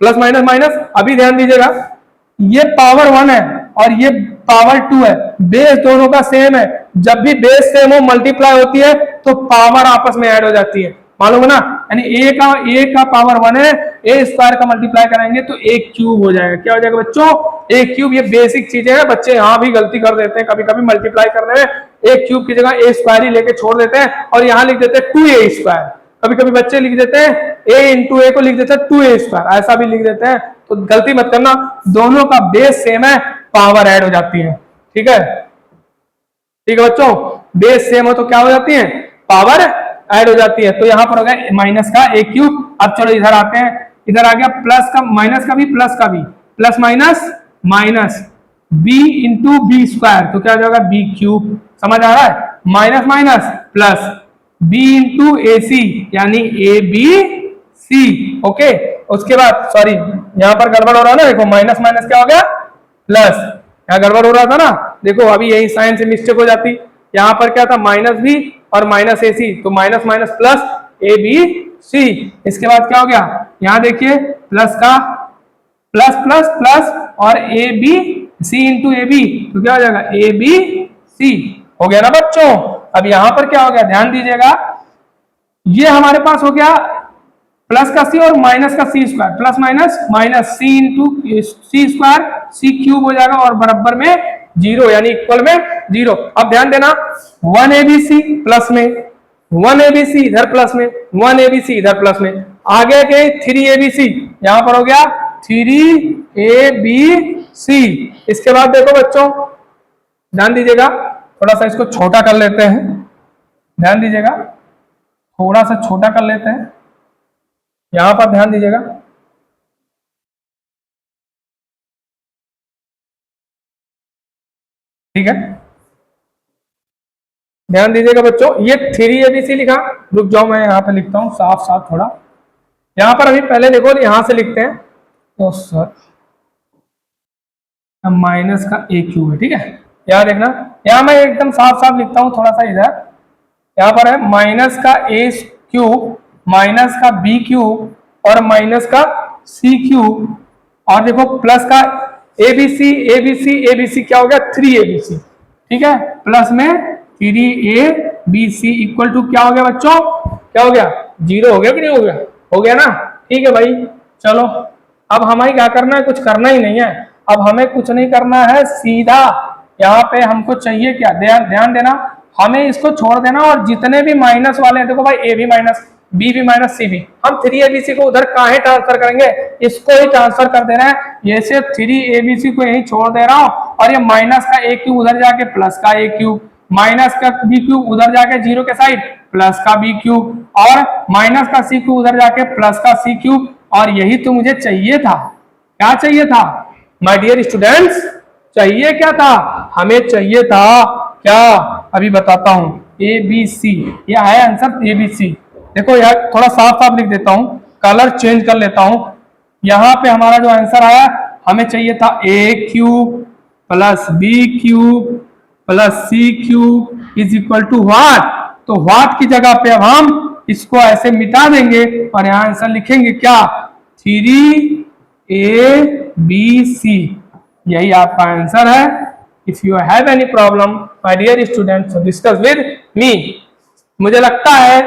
प्लस माइनस माइनस। अभी ध्यान दीजिएगा, ये पावर 1 है और ये पावर 2 है, बेस दोनों का सेम है, जब भी बेस सेम हो मल्टीप्लाई होती है तो पावर आपस में ऐड हो जाती है, मालूम है ना। यानी ए का पावर 1 है, ए स्क्वायर का मल्टीप्लाई कराएंगे तो ए क्यूब हो जाएगा। क्या हो जाएगा बच्चों, ए क्यूब। ये बेसिक चीजें हैं, बच्चे यहाँ भी गलती कर देते हैं कभी कभी, मल्टीप्लाई करने में ए क्यूब की जगह ए स्क्वायर ही लेके छोड़ देते हैं और यहाँ लिख देते हैं 2a स्क्वायर। कभी कभी बच्चे लिख देते हैं a इंटू ए को लिख देते हैं 2a स्क्वायर, ऐसा भी लिख देते हैं, तो गलती मत करना, दोनों का बेस सेम है, पावर ऐड हो जाती है। ठीक है, ठीक है बच्चों, बेस सेम हो तो क्या हो जाती है, पावर ऐड हो जाती है। तो यहां पर हो गया माइनस का ए क्यूब। अब चलो इधर आते हैं, इधर आ गया प्लस का, माइनस का भी, प्लस का भी, plus minus minus, b into B square, तो क्या हो जाएगा बी क्यूब। समझ आ रहा है, minus minus plus, b into A C यानी ए बी सी। ओके, उसके बाद सॉरी यहां पर गड़बड़ हो रहा है ना, देखो माइनस माइनस क्या हो गया, प्लस, यहाँ गड़बड़ हो रहा था ना, देखो अभी यही साइन से मिस्टेक हो जाती, यहाँ पर क्या था, माइनस बी और माइनस ए सी, तो minus minus plus A B C. इसके बाद क्या हो गया, यहाँ देखिए प्लस का प्लस प्लस प्लस और A B C into A B, तो क्या हो जाएगा ए बी सी। हो गया ना बच्चों। अब यहां पर क्या हो गया, ध्यान दीजिएगा, ये हमारे पास हो गया प्लस का सी और माइनस का सी स्क्वायर, प्लस माइनस माइनस सी इंटू सी स्क्वायर, सी क्यूब हो जाएगा और बराबर में 0 यानी इक्वल में 0। अब ध्यान देना, 1 ABC प्लस में, 1 ABC इधर प्लस में, 1 ABC इधर प्लस में, आगे के 3 ABC, यहां पर हो गया 3 ABC। इसके बाद देखो बच्चों, ध्यान दीजिएगा, थोड़ा सा इसको छोटा कर लेते हैं, ध्यान दीजिएगा, थोड़ा सा छोटा कर लेते हैं, यहां पर ध्यान दीजिएगा, ठीक है, ध्यान दीजिएगा बच्चों, ये 3ABC लिखा, रुक जाओ मैं यहां पे लिखता हूं साफ साफ थोड़ा, यहां पर अभी पहले देखो यहां से लिखते हैं, तो सर माइनस का ए क्यूब है, ठीक है, यहां देखना, यहां मैं एकदम साफ साफ लिखता हूं, थोड़ा सा इधर, यहां पर है माइनस का ए क्यूब, माइनस का बी क्यूब और माइनस का सी क्यूब, और देखो प्लस का एबीसी एबीसी एबीसी क्या हो गया 3ABC, ठीक है, प्लस में 3ABC इक्वल टू क्या हो गया बच्चों, क्या हो गया 0 हो गया कि नहीं हो गया, हो गया ना, ठीक है भाई। चलो अब हमें क्या करना है, कुछ करना ही नहीं है, अब हमें कुछ नहीं करना है, सीधा यहाँ पे हमको चाहिए क्या, ध्यान देना, हमें इसको छोड़ देना और जितने भी माइनस वाले हैं, देखो भाई ए भी माइनस, बी भी माइनस, सी भी, हम 3ABC को उधर काहे ट्रांसफर करेंगे, इसको ही ट्रांसफर कर दे रहे हैं, ये से 3ABC को यही छोड़ दे रहा हूं, और ये माइनस का ए क्यूब उधर जाके प्लस का ए क्यूब, माइनस का बी क्यूब उधर जाके 0 के साइड प्लस का बी क्यूब, और माइनस का सी क्यूब उधर जाके प्लस का सी क्यूब, और यही तो मुझे चाहिए था। क्या चाहिए था माय डियर स्टूडेंट्स, चाहिए क्या था, हमें चाहिए था क्या, अभी बताता हूं, ए बी सी, ये आया आंसर ए बी सी। देखो यार थोड़ा साफ साफ लिख देता हूं, कलर चेंज कर लेता हूं। यहां पे हमारा जो आंसर आया, हमें चाहिए था A cube plus B cube plus C cube is equal to what. तो व्हाट की जगह पे अब हम इसको ऐसे मिटा देंगे और यहां आंसर लिखेंगे क्या, 3ABC। यही आपका आंसर है। If you have any problem my dear students discuss with me. मुझे लगता है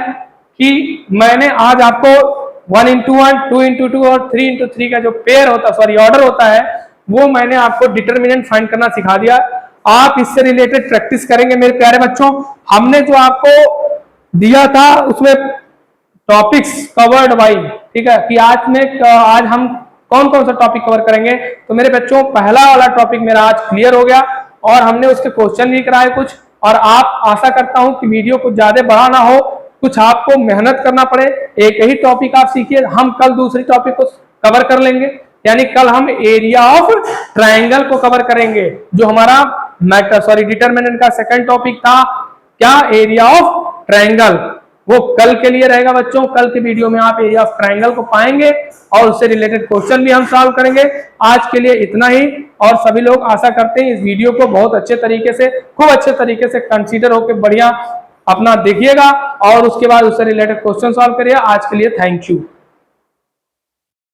कि मैंने आज आपको 1x1, 2x2 और 3x3 का जो पेयर होता, सॉरी ऑर्डर होता है, वो मैंने आपको डिटरमिनेंट फाइंड करना सिखा दिया। आप इससे रिलेटेड प्रैक्टिस करेंगे मेरे प्यारे बच्चों। हमने जो आपको दिया था उसमें टॉपिक्स कवर्ड बाई, ठीक है, कि आज हम कौन कौन सा टॉपिक कवर करेंगे। तो मेरे बच्चों पहला वाला टॉपिक मेरा आज क्लियर हो गया और हमने उसके क्वेश्चन भी कराए कुछ। और आप आशा करता हूं कि वीडियो कुछ ज्यादा बड़ा ना हो, कुछ आपको मेहनत करना पड़े, एक ही टॉपिक आप सीखिए। हम कल दूसरी टॉपिक को कवर कर लेंगे, यानी कल हम एरिया ऑफ ट्राइंगल को कवर करेंगे, जो हमारा डिटरमिनेंट का सेकंड टॉपिक था, क्या, एरिया ऑफ ट्राइंगल। वो कल के लिए रहेगा बच्चों। कल के वीडियो में आप एरिया ऑफ ट्राइंगल को पाएंगे और उससे रिलेटेड क्वेश्चन भी हम सॉल्व करेंगे। आज के लिए इतना ही, और सभी लोग आशा करते हैं इस वीडियो को बहुत अच्छे तरीके से, खूब अच्छे तरीके से कंसीडर होकर बढ़िया अपना देखिएगा और उसके बाद उससे रिलेटेड क्वेश्चन सॉल्व करिए। आज के लिए थैंक यू।